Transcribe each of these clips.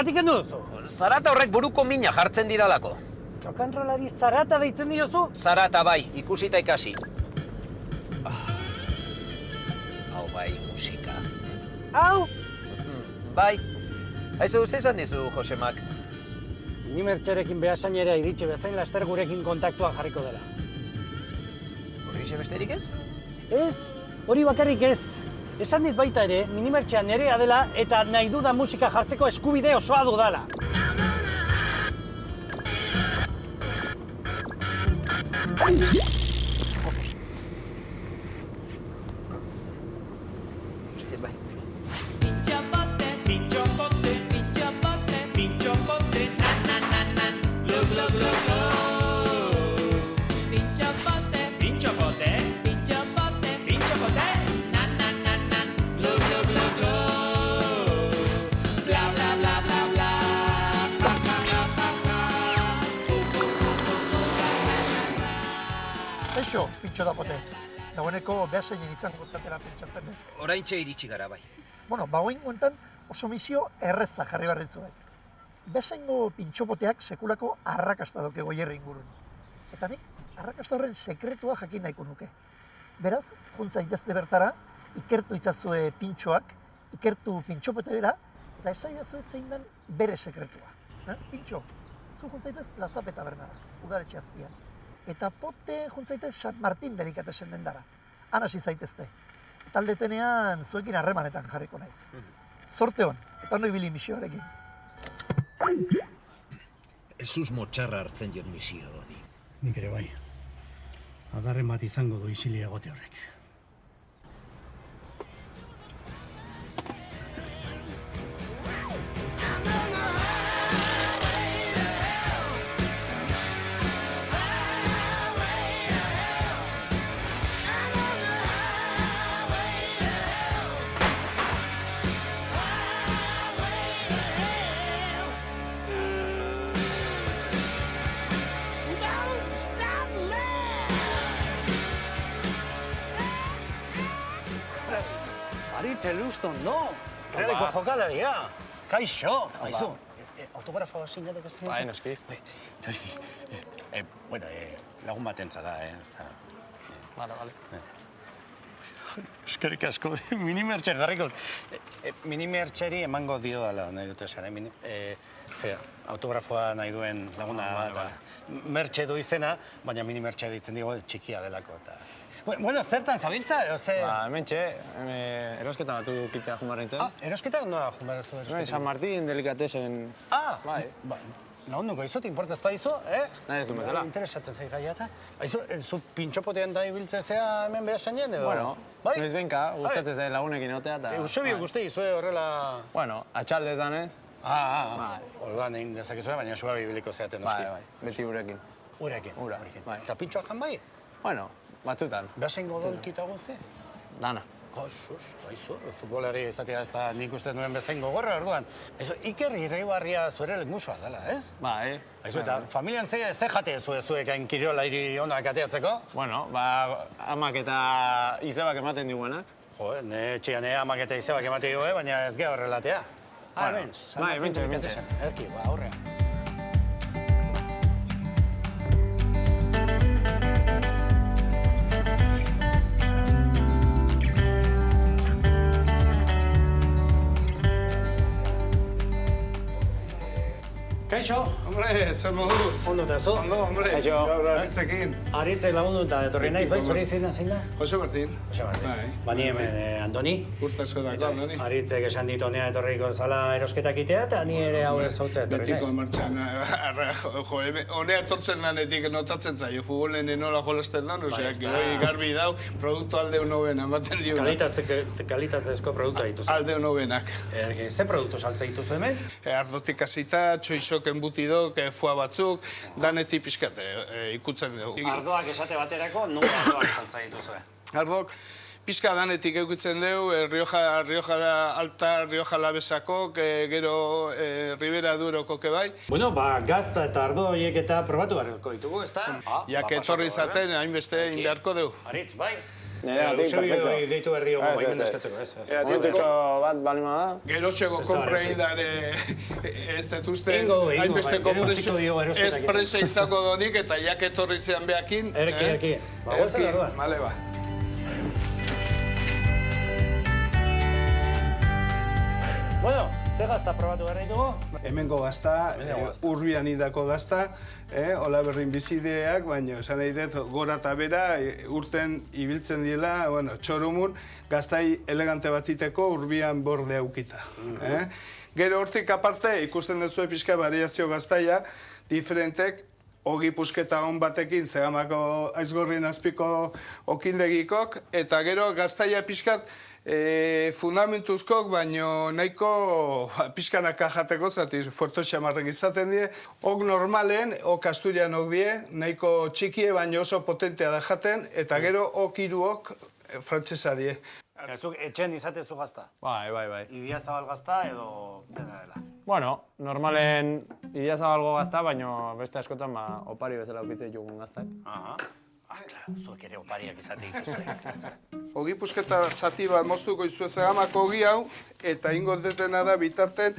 Zergatik kendu duzu? Zarata horrek buruko mina jartzen didalako. Rock'n'rollari zarata deitzen diozu? Zarata bai, ikusita ikasi. Hau bai, musika. Hau? Bai. Haizu, zeizan dizu, Josemak? Minimertxerekin behasainera iritsi bezain laster gurekin kontaktuan jarriko dela. Horrixe besterik ez? Ez, hori bakarrik ez. Esan dit baita ere, minimertxea nerea dela eta nahi dudan musika jartzeko eskubide osoa dudala. Hostia, bai. Eixo, pintxo da pote. Dagoeneko behaseinen izango zatera pentsatzen dut. Oraintxe iritsi gara bai. Bueno, bagoin guentan oso misio erreza jarri behar ditzuet. Behasengo pintxopoteak sekulako arrakasta doke Goierri ingurun. Eta nik arrakasta horren sekretua jakin nahiko nuke. Beraz, juntza itazte bertara, ikertu itzazue pintxoak, ikertu pintxopote bera, eta esaiazue zein den bere sekretua. Pintxo, zu juntzaitez plazapeta bernara, udaretxe azpian. Eta pote juntzaitez San Martin delikatesen dendara. Han hasi zaitezte. Taldetenean zuekin harremanetan jarriko naiz. Zorte hon, eta ondo ibili misioarekin. Ez susmo txarra hartzen jon misio honi. Nik ere bai. Adarren bat izango du isilia egote horrek. Aritze Luston, no? Realeko jokalaria. Kaixo. Aizu, autografo sinatuko ez? Bai, noski. Bueno, lagun batentza da, Vale. Eskerrik asko, minimertxer garriko. Minimertxeri emango dio dala, nahi dute esan, autografoa nahi duen laguna da. Mertxe du izena, baina minimertxe ditzen digo txikia delako. Bueno, zertan zabiltza? Hementxe, erosketa batu kitea junbar nintzen. Erosketa nola junbar zu erosketa? San Martin delikatesen. Bai. Lagunduko, izu, importaz paizu, Nahi ez du bezala. Interesatzen zei gaia eta. Aizu, zu pintxopotean da ibiltzen zea hemen behasainen edo? Bueno, noiz benka, gustatzen zen lagunekin egotea eta... Eusebio guzti izue horrela... Bueno, atxaldetan ez. Horrela nein dezakezue, baina suabe ibiliko zeaten noski. Bai, beti urekin. Urekin. Bai. Eta pintxoak jan bai? Bueno, batzutan. Behasengo dolkita guzti? Dana. Sus, aizu, futbolari izatea ez da nik uste nuen bezain gogorra, orduan. Aizu, Iker Iraibarria zuere lengusua dela, ez? Bai. Aizu, eta familian ze jate zuekain kirolairi onak ateatzeko? Bueno, amak eta izebak ematen diguenak. Jo, ne txian amak eta izebak ematen digu, baina ez geha horrelatea. Bai, mentxe. Erki, aurrean. Kaixo! Hombre, zer moduz? Ondo eta zu? Ondo, hombre. Kaixo. Gaur aritzekin. Aritzek lagundu eta etorri naiz, bai, zure zein da? Jose Martín. Jose Martín. Bai. Bani hemen, Andoni. Urtazko dako, Andoni. Aritzek esan dit honea etorriko zala erosketak itea eta ni ere hau zautzea etorri Betiko naiz. martxan, honea etortzen lanetik notatzen zaio, futbolen enola jolasten dan, osea, goi garbi dau, produktu alde honobena, ematen diuna. Kalitatezko produktua dituzu. Alde honobenak. Ze produktu saltza dituzu hemen? Ardotik hasita, txoizok embutidok, foie batzuk, danetik pixkat ikutzen dugu. Ardoak esate baterako, nuen ardoak saltza dituzue? Ardoak pixka danetik eukitzen dugu, Rioja Alta, Rioja Labesako, gero Ribera Duroko bai. Bueno, gazta eta ardo horiek eta probatu beharko ditugu, ezta? Jak etorri izaten, hainbeste egin beharko dugu. Aritz, bai? perfecto. deitu berri dugu Ez, baimen ez, ez. eskatzeko, ez. Titutxo bat balima da. Geroseko konpreidare ez dut uste Ingo, hainbeste bai, gero utziko dio erosketak. espresa izango donik eta jak etorri zean behakin. Erki. Ba, guazen orduan. Bale, ba. Bueno, ze gazta probatu behar ditugu? Hemengo gazta, urbian indako gazta, hola berdin bizideak, baina esan nahi dut gora eta bera urten ibiltzen diela, bueno, txorumun, gaztai elegante batiteko urbian borde aukita. Gero hortik aparte, ikusten duzu pixka variazio gaztaia, diferentek, ogi pusketa hon batekin, zegamako aizgorrien azpiko okindegikok, eta gero gaztaia pixkat, fundamentuzkok, baino nahiko pixkanaka jateko, zati fuerto xamarrek izaten die. Ok normalen, ok asturianok die, nahiko txikie, baino oso potentea da jaten, eta gero ok hiruok frantsesa die. Zuk etxen izatezu gazta? Bai. Idiazabal gazta edo dena dela? Bueno, normalen idiazabalgo gazta, baino beste askotan opari bezala ukitze ditugun gaztak. Aha. Zuek ere opariak izate dituzue. Ogi pusketa zati bat moztuko izu zegamako ogi hau, eta ingo detena da bitarten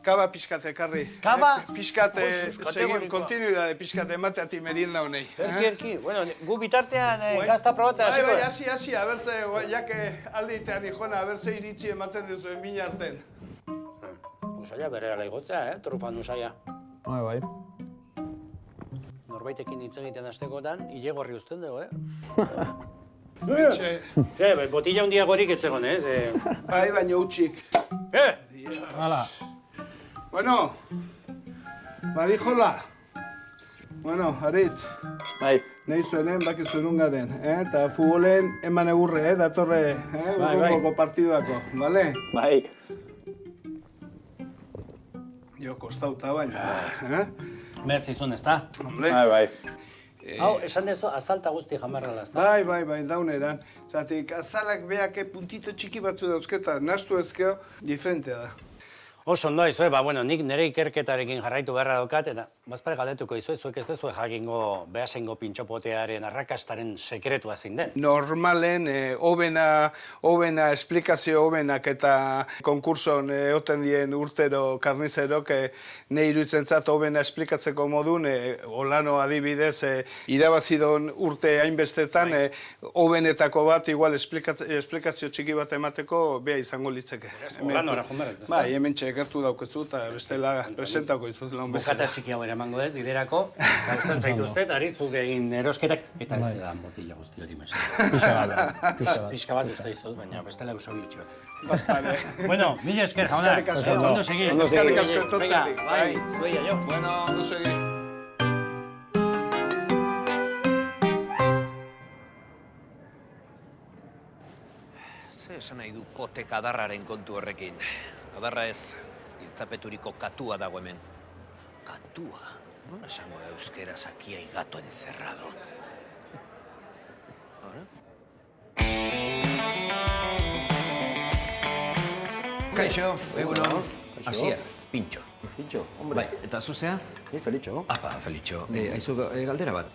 kaba pixkate ekarri. Kaba? Pixkate, kategorikoa. kontinuidade pixkate emateati merienda honei. Erki. Bueno, gu bitartean gazta probatzea hasiko. Bai, hasi, abertze, jake alditean ijona, abertze iritsi ematen duzuen bina arten. Usaila bere ala igotzea, trufan usaila. Bai. Norbaitekin hitz egiten hastekotan, ilegorri uzten dugu, Txe, botila hundiagorik ez zegoen, ez? bai, baina utxik. Hala. Bueno, badijola. Bueno, Aritz, Bai. nahi zuenen, bakizu garen, eta futbolen eman egurre, datorre, urrungoko partidako, bale? Bai. Jo, kostauta baina, Merz izun, ez da? Hombre. Bai. Hau, esan dezu, azalta guzti jamarrala, ez da? Bai, dauneran. Zatik, azalak beake puntito txiki batzu dauzketa, nastu ezkeo, diferentea da. Oso ondo izue, bueno, nik nire ikerketarekin jarraitu beharra daukat, eta bazpare galdetuko izue, zuek ez dezue jakingo behasengo pintxopotearen arrakastaren sekretua zein den. Normalen, hobena esplikazio hobenak eta konkurson egoten dien urtero karnizerok ne iruditzen hobena esplikatzeko modun, olano adibidez, irabazidon urte hainbestetan, hobenetako bat, igual esplikazio txiki bat emateko, beha izango litzeke. Olanora joan behar, ez da? Bai, hemen gertu daukezu eta bestela presentako izuz lan bezala. Bukata txiki hau ere emango dut, biderako, gauzten zaituztet, aritzuk egin erosketak, eta ez da botila guzti hori mesan. Pixka bat uste izut, baina bestela uso bitxi bat. Bazpare. Bueno, mila esker, jauna. Eskerrik asko. Ondo segi. Eskerrik asko etortzerik. Venga, bai, zueia jo. Bueno, ondo segi. Ze esan nahi du potek adarraren kontu horrekin. Adarra ez, hiltzapeturiko katua dago hemen. Katua? Nola esango da euskeraz aquí hay gato encerrado? Kaixo, egunon. Asier, Pintxo. Pintxo, hombre. Bai, eta zuzea? Ni Felitxo. Apa, Felitxo. Aizu, galdera bat.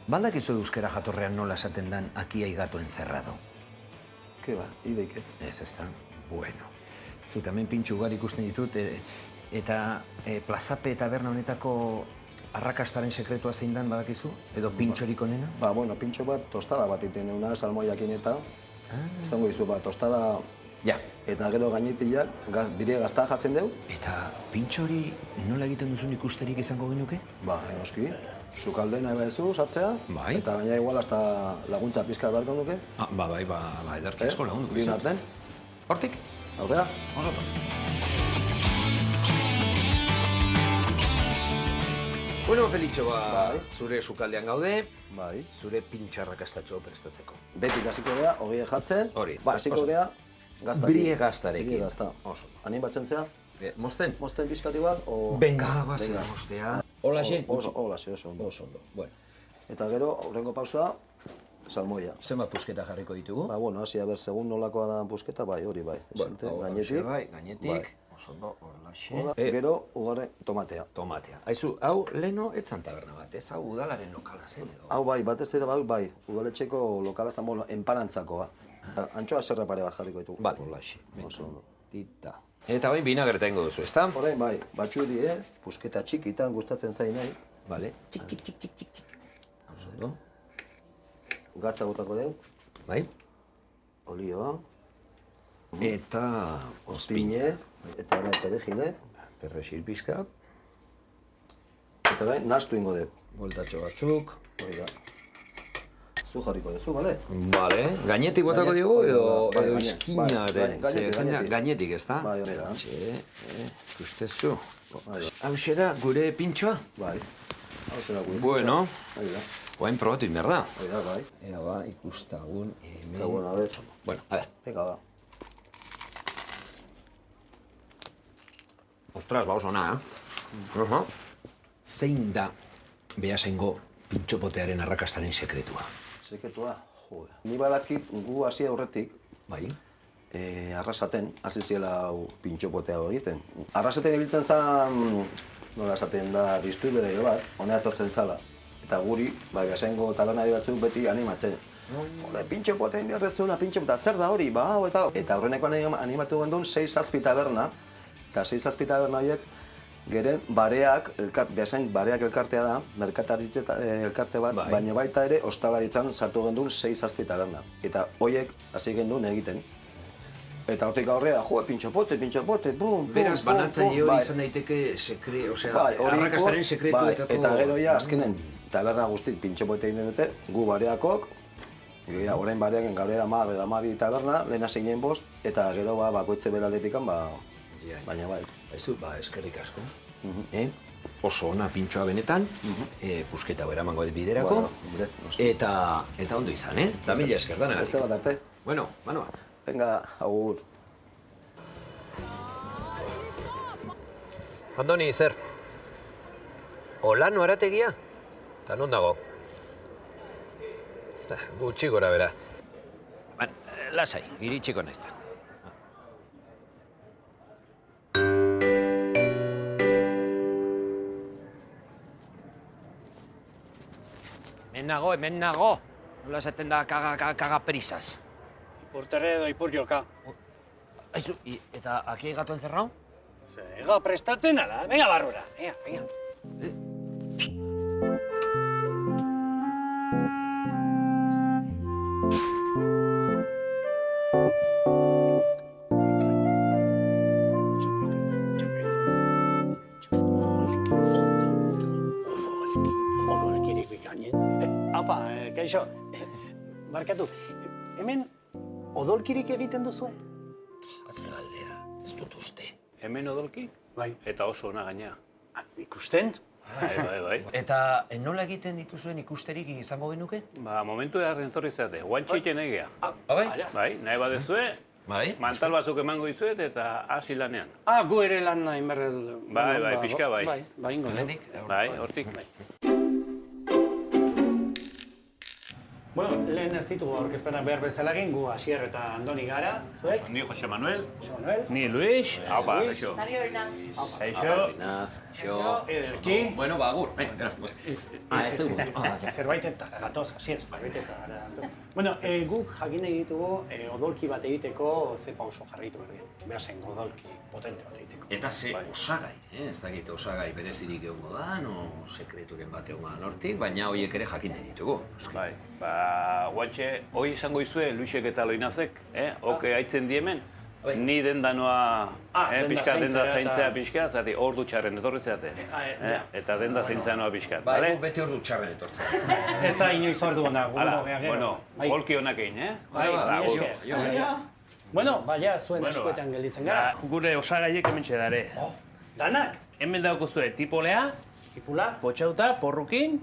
Baldakizu euskera jatorrean nola esaten dan aquí hay gato encerrado? Ke ba, ideik ez. Ez, ez da. Bueno. Zut, hemen pintxo ugari ikusten ditut, eta plazape eta berna honetako arrakastaren sekretua zein dan badakizu? Edo pintxorik onena? Ba, bueno, pintxo bat tostada bat iten deuna, salmoiakin eta, esango dizu bat, tostada, ja. Eta gero gainetiak, bire gazta jartzen deu. Eta pintxori nola egiten duzun ikusterik izango genuke? Ba, enoski, sukalde nahi bezu sartzea, Bai. eta gaina igual hasta laguntza pizka beharko duke. Bai, edarki asko lagunduko Bien izan. arten, Hortik? aurrera. Osoto. Bueno, Felitxo, Bai. zure sukaldean gaude, Bai. zure pintxarrakastatxo prestatzeko. Beti gasiko gea, hogie jartzen, Hori, ba, gasiko oso. gea, gaztakin. Brie gaztarekin. Brie gazta. Oso. Anin batzen zea, Mosten? mosten pizkat igual, o... Venga, guazen Venga. mostea. Hola, xe? Hola, oso ondo. Oso ondo. Bueno, Eta gero, aurrengo pausoa, salmoia. zenbat pusketa jarriko ditugu? Ba, bueno, hasi, a ber, segun nolakoa da pusketa, bai, hori bai. Bueno, Esente, hau gainetik. Bai, gainetik. Oso ondo, horlaxe. Hola, gero, ugarren tomatea. Tomatea. Aizu, hau leno etzan taberna bat, ez? Hau udalaren lokala zen edo. Hau bai, batez ere bai, udaletxeko lokala zan enpanantzakoa. Antxoa zerra pare bat jarriko ditugu. Bale, horlaxe. Oso ondo. Tita. Eta bain binagerta ingo duzu, ezta? Orain bai, batxuri, pusketa txikitan gustatzen zain nahi. Bale, txik. Oso ondo. Gatza botako dugu. Bai. Olioa. Eta Ozpine. Eta orain perejile. perrexil pizka. Eta orain nastu ingo dugu. Voltatxo batzuk. Hori da. Zu jarriko duzu, bale? Bale, gainetik botako diogu edo Bai, eskinaren. gainetik. Gainetik, ezta? Bai, hori da. Ikustezu. Bai, Hau da gure pintxoa? bai. Hau zera gure. Bueno, Hori da. guain probatu behar da. Hori da, bai. Ea ba, ikustagun hemen. Eta bueno, a ver. Bueno, a ver. Eka ba. Ostras, ba oso na, Zein da behasengo pintxopotearen arrakastaren sekretua? Sekretua, jode. Ni badakit gu hasi aurretik, Bai? arrasaten, hasi ziela hau pintxopotea hau egiten. Arrasaten ibiltzen zan, nola esaten da, distribuidore bat, honea etortzen zala. Eta guri, bai, behasengo tabernari batzuk beti animatzen. Hore, pintxopotea behar dezuela, pintxopotea, zer da hori, ba, hau eta... Eta horreneko animatu gendun 6-7 taberna, eta 6-7 taberna horiek, geren bareak, behasen bareak elkartea da, merkataritze elkarte bat, Bai. baina baita ere ostalaritzan sartu gendun 6-7 taberna. Eta horiek hasi gendun egiten. Eta hortik aurrera, jo, pintxopote, bum, Beraz, banatzaile hori izan daiteke arrakastaren sekretuetako... Eta gero ja, azkenen, taberna guztit pintxopote egin dute, gu bareakok, orain bareaken gaur edamar, edamabi taberna, lehen hasi ginen bost, eta gero bakoitze beraldetikan, baina bai. Aizu, eskerrik asko. Oso ona pintxoa benetan, pusketa hau eramango biderako, eta ondo izan, Da mila esker dana. Beste bat arte. Bueno, Manoa. Venga, agur. Andoni, zer? Olano arategia? Eta non dago? Gutxi gora bera. Lasai, iritsiko naiz da. Hemen nago. Nola esaten da kaga prisas. Ipurtere edo ipur joka. Aizu, eta aki gato encerrao? Ega prestatzen ala, venga barrura, venga. Odolkirik bikainen. Apa, kaixo, barkatu, hemen odolkirik egiten duzue? Atzen galdera, ez dut uste. Hemen odolki? Bai. Eta oso ona gaina. Ikusten? Bai. Eta nola egiten dituzuen ikusterik izango genuke? Ba, momentu egarren etorri zate, guantxiten egia. Bai? Bai, nahi badezue, Bai? mantal batzuk emango dizuet eta hasi lanean. Gu ere lan nahi berrel... Bai, pixka bai. Bai, ingo. Hemendik? Bai, hortik. Bueno, lehen ez ditugu aurkezpenak behar bezala egin, gu Asier eta Andoni gara, zuek? Ni Jose Manuel, Jose Manuel, ni Luis, haupa, Luis. eixo. Eixo, Xo... Ederki. Bueno, ba, agur. Ez dugu. Zerbaitetara gatoz, Asier, zerbaitetara gatoz. Bueno, guk jakin nahi ditugu odolki bat egiteko ze pauso jarraitu behar dien. Behasen odolki potente bat egiteko. Eta ze osagai, ez dakit osagai berezirik egongo da, no sekreturen bat egongo da nortik, baina horiek ere jakin nahi ditugu. Bai, ba, guantxe, hoi izango izue Luisek eta Loinazek, oke haitzen diemen. Ni denda noa, pixka denda zaintzea pixka, zati hor dutxarren etorri zeate. Eta denda zaintzea noa pixka, Bai, bale? beti hor dutxarren etortzen. Ez da inoiz ordu hona, Hala, gero gero. bueno, Bai. holki honak egin, Bai, Bai, mila esker. Bueno, baina zuen eskuetan gelditzen gara. Gure osagaiek hemen txedare. Danak, Hemen daukuzue tipolea, tipula, potxauta, porrukin,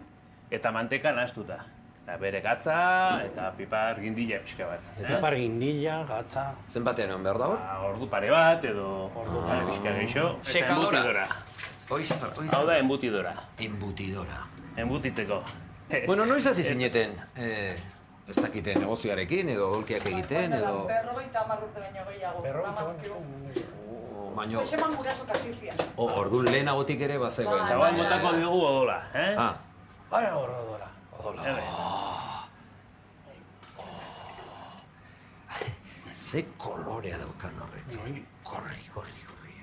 eta manteka nahastuta. Eta bere gatza, eta pipar gindila pixka bat. pipar gindila, gatza. Zenbatean egon behar da hor? Ordu pare bat, edo ordu pare pixka gehiago. Eta Sekadora. embutidora. Hoi Hau da embutidora. Embutidora. Embutitzeko. Bueno, noiz hasi zineten, ez dakite negozioarekin, edo odolkiak egiten, edo... 50 urte baino gehiago. Baina... Eman guraso kasizia. Orduan lehenagotik ere bazegoen. Eta guain botako diogu odola, Baina odola. Ze kolorea daukan horrek. Korri.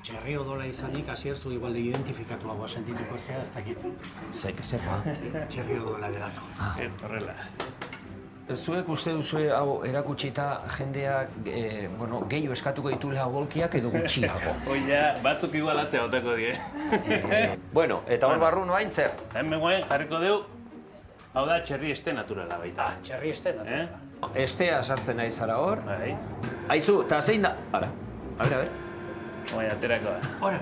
Txerri odola izanik, hasierzu igual de identifikatuagoa sentituko zea, ez dakit. Zer ba? Txerri odola delako. Horrela. Zuek uste duzue hau erakutsita jendeak, gehiago eskatuko ditula odolkiak edo gutxiago? Oia, batzuk igualatzea botako die. Bueno, eta hor barru noain zer? Hemen guain jarriko dugu, hau da txerri este naturala baita. Txerri este naturala. Estea sartzen nahi zara hor. Bai. Aizu, eta zein da? Ara, a ver. Oia, aterako da. Hora.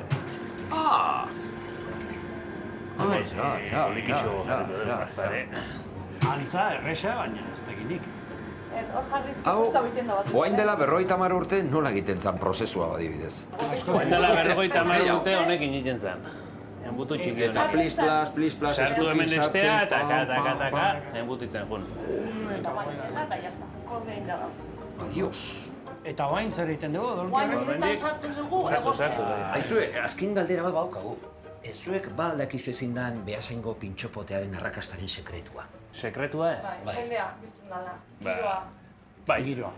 Antza, erresa, baina ez dakinik. Ez, hor jarriz, Hau, gusta biten da bat. oain dela 50 urte nola egiten zan prozesua badibidez? Oain dela 50 urte honekin egiten zen. Enbutu txiki honek. Eta plis-plas, sartu hemen estea, taka, enbutitzen jun. Eta baina, eta jazta, kordein da da. Adios. Eta oain zer egiten dugu, Guain odolkiaren? unetan sartzen dugu, Sartu. Aizue, azken galdera bat baukagu. Zuek ba aldakizu ezin dan Beasaingo pintxopotearen arrakastaren sekretua. Sekretua, Bai, jendea, biltzen dala. Bai, Giroa.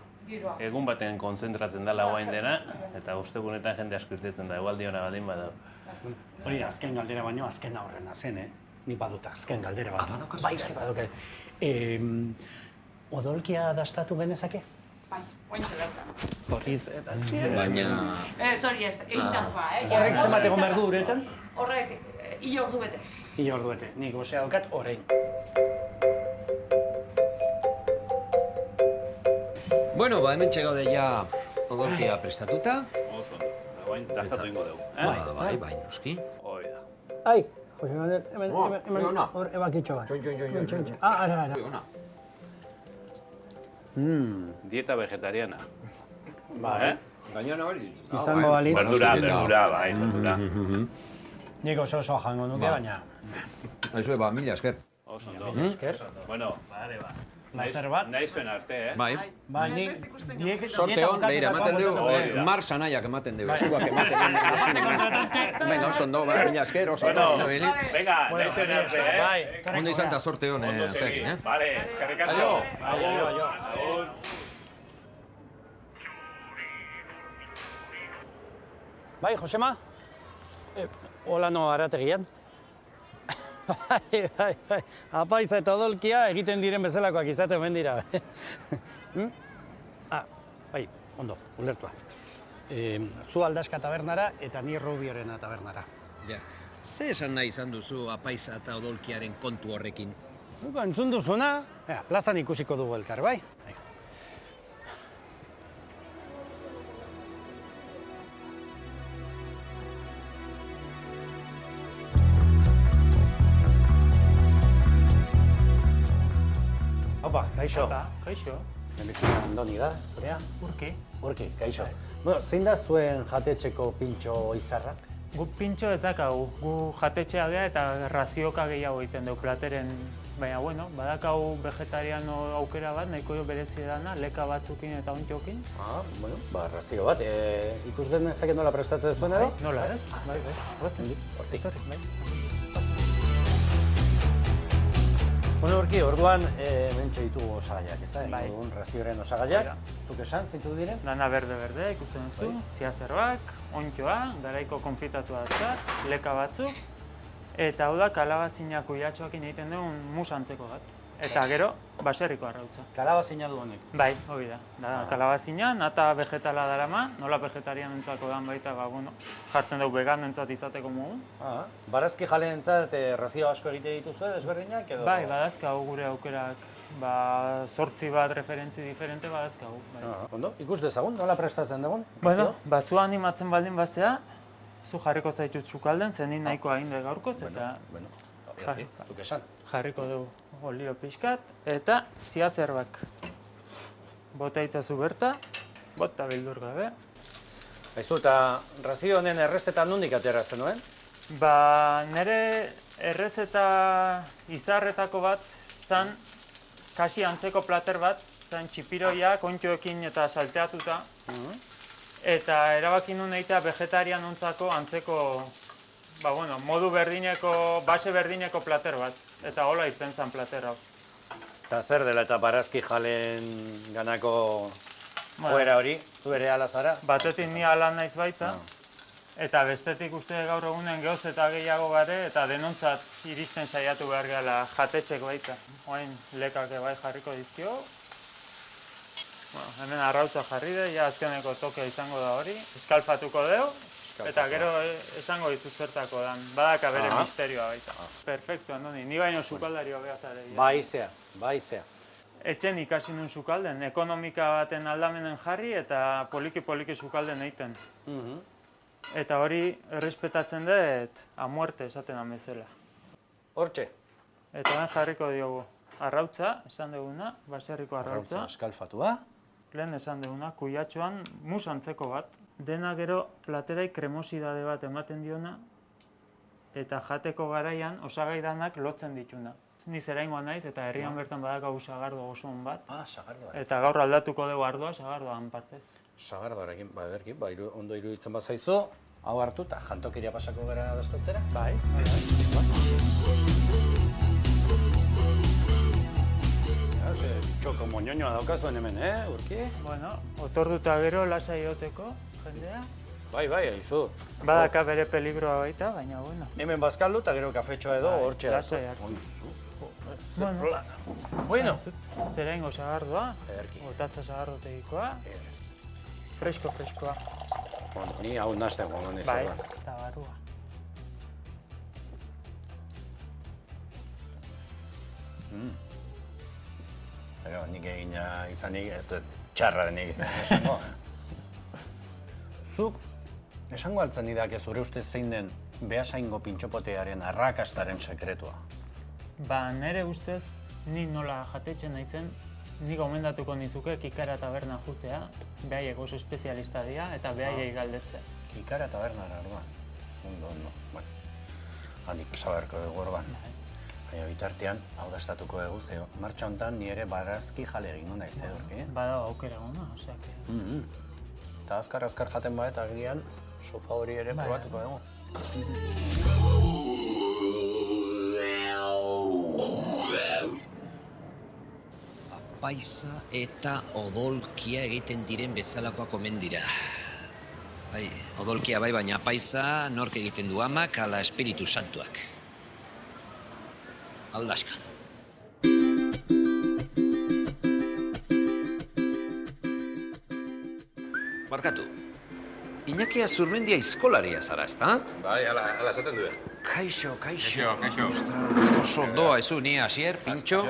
egun batean konzentratzen dela guain dena, eta ustegunetan jende asko irtetzen da, egualdi hona baldin badau. Hori, azken galdera baino azken aurrena zen, Ni badut azken galdera bat. badaukazu? Bai, eske baduke. Odolkia dastatu genezake? Bai, ointxe bertan. Horriz eta Baina... Hori ez, egindakoa, Horrek zenbat egon behar du uretan? Horrek, hile ordu bete. Hile ordu bete. Nik gozea daukat orain. Bueno, hemen txegaude ja odolkia prestatuta. Oso ondo, guain dastatu ingo dugu. Bai, noski. Hoi da. Ai, Jose Manuel, hemen hor ebakitxo bat. Txoin. Ara. Dieta vegetariana. Bai. Gainera hori. Izango balitz. Verdura, bai, verdura. Nik oso jango nuke, baina... Aizue, mila esker. Oso ondo. Bueno, ba. Lazer bat? Nahi zuen arte, Bai. Bai, nik... Sorte hon, beira, ematen du, Mar Sanaiak ematen du, eskuak ematen du. Venga, oso ondo, mila esker, oso ondo. Venga, nahi zuen arte, Bai, ondo izan da sorte hon, zekin, Vale, eskerrik asko. Agur. Bai, Josema? Hola no arategian. Bai. Apaiza eta odolkia egiten diren bezalakoak izate omen dira. Bai, ondo, ulertua. Zu Aldaska tabernara eta ni Rubiorena tabernara. Ja. Ze esan nahi izan duzu apaiza eta odolkiaren kontu horrekin? Entzun duzuna, plazan ikusiko dugu elkar, bai? Opa, kaixo. Kaixo. Nemekina Andoni da, zurea? Urki, kaixo. Bueno, zein da zuen jatetxeko pintxo izarra? Gu pintxo ez dakagu, gu jatetxea gea eta razioka gehiago egiten dugu plateren. Baina, badakau vegetariano aukera bat, nahiko berezi dana, leka batzukin eta ontxokin. Razio bat, ikus genezake nola prestatzen zuen edo? Nola ez? Bai, horretzen dit. Hortik. Bueno, Urki, orduan bentsa ditugu osagaiak, ez da? Egun razioaren osagaiak, zuk esan, zeintzuk diren? Dana berde, ikusten duzu, ziazerbak, ontxoa, garaiko konfitatua da, leka batzuk, eta hau da kalabazinak kuiatxoakin egiten duen mus antzeko bat. Eta gero, baserriko arrautza. Kalabazina du honek? Bai, hori da. Kalabazina, nata vegetala darama, nola vegetarianentzako dan baita, jartzen dugu veganentzat izateko modu. Barazki jaleentzat razio asko egite dituzue, desberdinak edo? Bai, badazkagu gure aukerak, 8 bat referentzi diferente badazkagu. Ondo, ikus dezagun, nola prestatzen dugun? Bueno, zu animatzen baldin bazea, zu jarriko zaitut sukalden, zenin nahiko aginde gaurkoz, eta... Zuk esan. Jarriko dugu olio pixkat, eta ziazerbak. Bota itzazu berta, bota bildur gabe. Aizu, eta razio honen errezetan nondik atera zenuen? Nire errezeta izarretako bat zan kasi antzeko plater bat, zan txipiroia, kontxoekin eta salteatuta. Eta erabaki nun egitea vegetarianontzako antzeko, modu berdineko, base berdineko plater bat. Eta hola izen zen plater hau. Eta zer dela eta barazki jalen ganako joera hori, zu ere ala zara? Batetik ni ala naiz baita, eta bestetik uste gaur egunen gehoz eta gehiago gare, eta denontzat iristen saiatu behar gehala jatetxek baita. Oain lekak bai jarriko dizkio. Hemen arrautza jarri de, ja azkeneko tokea izango da hori. Eskalfatuko deu, eta gero esango ditut zertako dan. Badaka bere misterioa baita. Perfecto, Andoni, ni baino sukaldario behazare. Baizea. Etxen ikasi nun sukalden, ekonomika baten aldamenen jarri eta poliki sukalden egiten. Eta hori errespetatzen dut a muerte esaten amezela. Hortxe? Eta ben jarriko diogu arrautza, esan duguna, baserriko arrautza. Eskalfatua? Lehen esan duguna, kuiatxoan mus antzeko bat. Dena gero platerai kremosidade bat ematen diona, eta jateko garaian osagai danak lotzen dituna. Ni zeraingoa naiz eta herrian bertan badakagu sagardo oso on bat. Sagardoa. Eta gaur aldatuko dugu ardoa sagardoan partez. Sagardoarekin, ederki, ondo iruditzen bazaizu, hau hartu eta jantokiria pasako gara dastatzera? Bai. Txoko moñoñoa daukazuen hemen, Urki? Bueno, otorduta gero lasai egoteko, jendea. Bai, aizu. Badaka bere peligroa baita, baina bueno. Hemen bazkaldu eta gero kafetxoa edo hortxe da. Lasai hartu. Bueno. Zeraingo sagardoa, otatza sagardotegikoa. Freskoa. Ni hau nazten gondo nizu. Bai, eta barua. Pero nik egina izanik ez dut txarra denik esango. Zuk, esango altzen idak ez zure ustez zein den Beasaingo pintxopotearen arrakastaren sekretua? Nere ustez, ni nola jatetzen naizen, ni gomendatuko nizuke Kikara taberna jutea, behaiek oso espezialista dira eta behaiei galdetzea. Kikara tabernara orduan? Ondo. Handik pasabarko dugu orban. Baina bitartean, hau dastatuko dugu, zeo, martxa honetan ni ere barazki jale egin naiz Urki. Bada aukera gona, oseak. Eta azkar jaten ba eta agian sofa hori ere probatuko dugu. Apaiza eta odolkia egiten diren bezalakoak omen dira. Bai, odolkia bai, baina apaiza nork egiten du amak ala Espiritu Santuak. Aldaska. Barkatu, Iñaki Azurmendia aizkolaria zara, ezta? Bai, ala esaten duen. Kaixo. Kaixo. Oso ondoa ezu, ni Asier, Pintxo,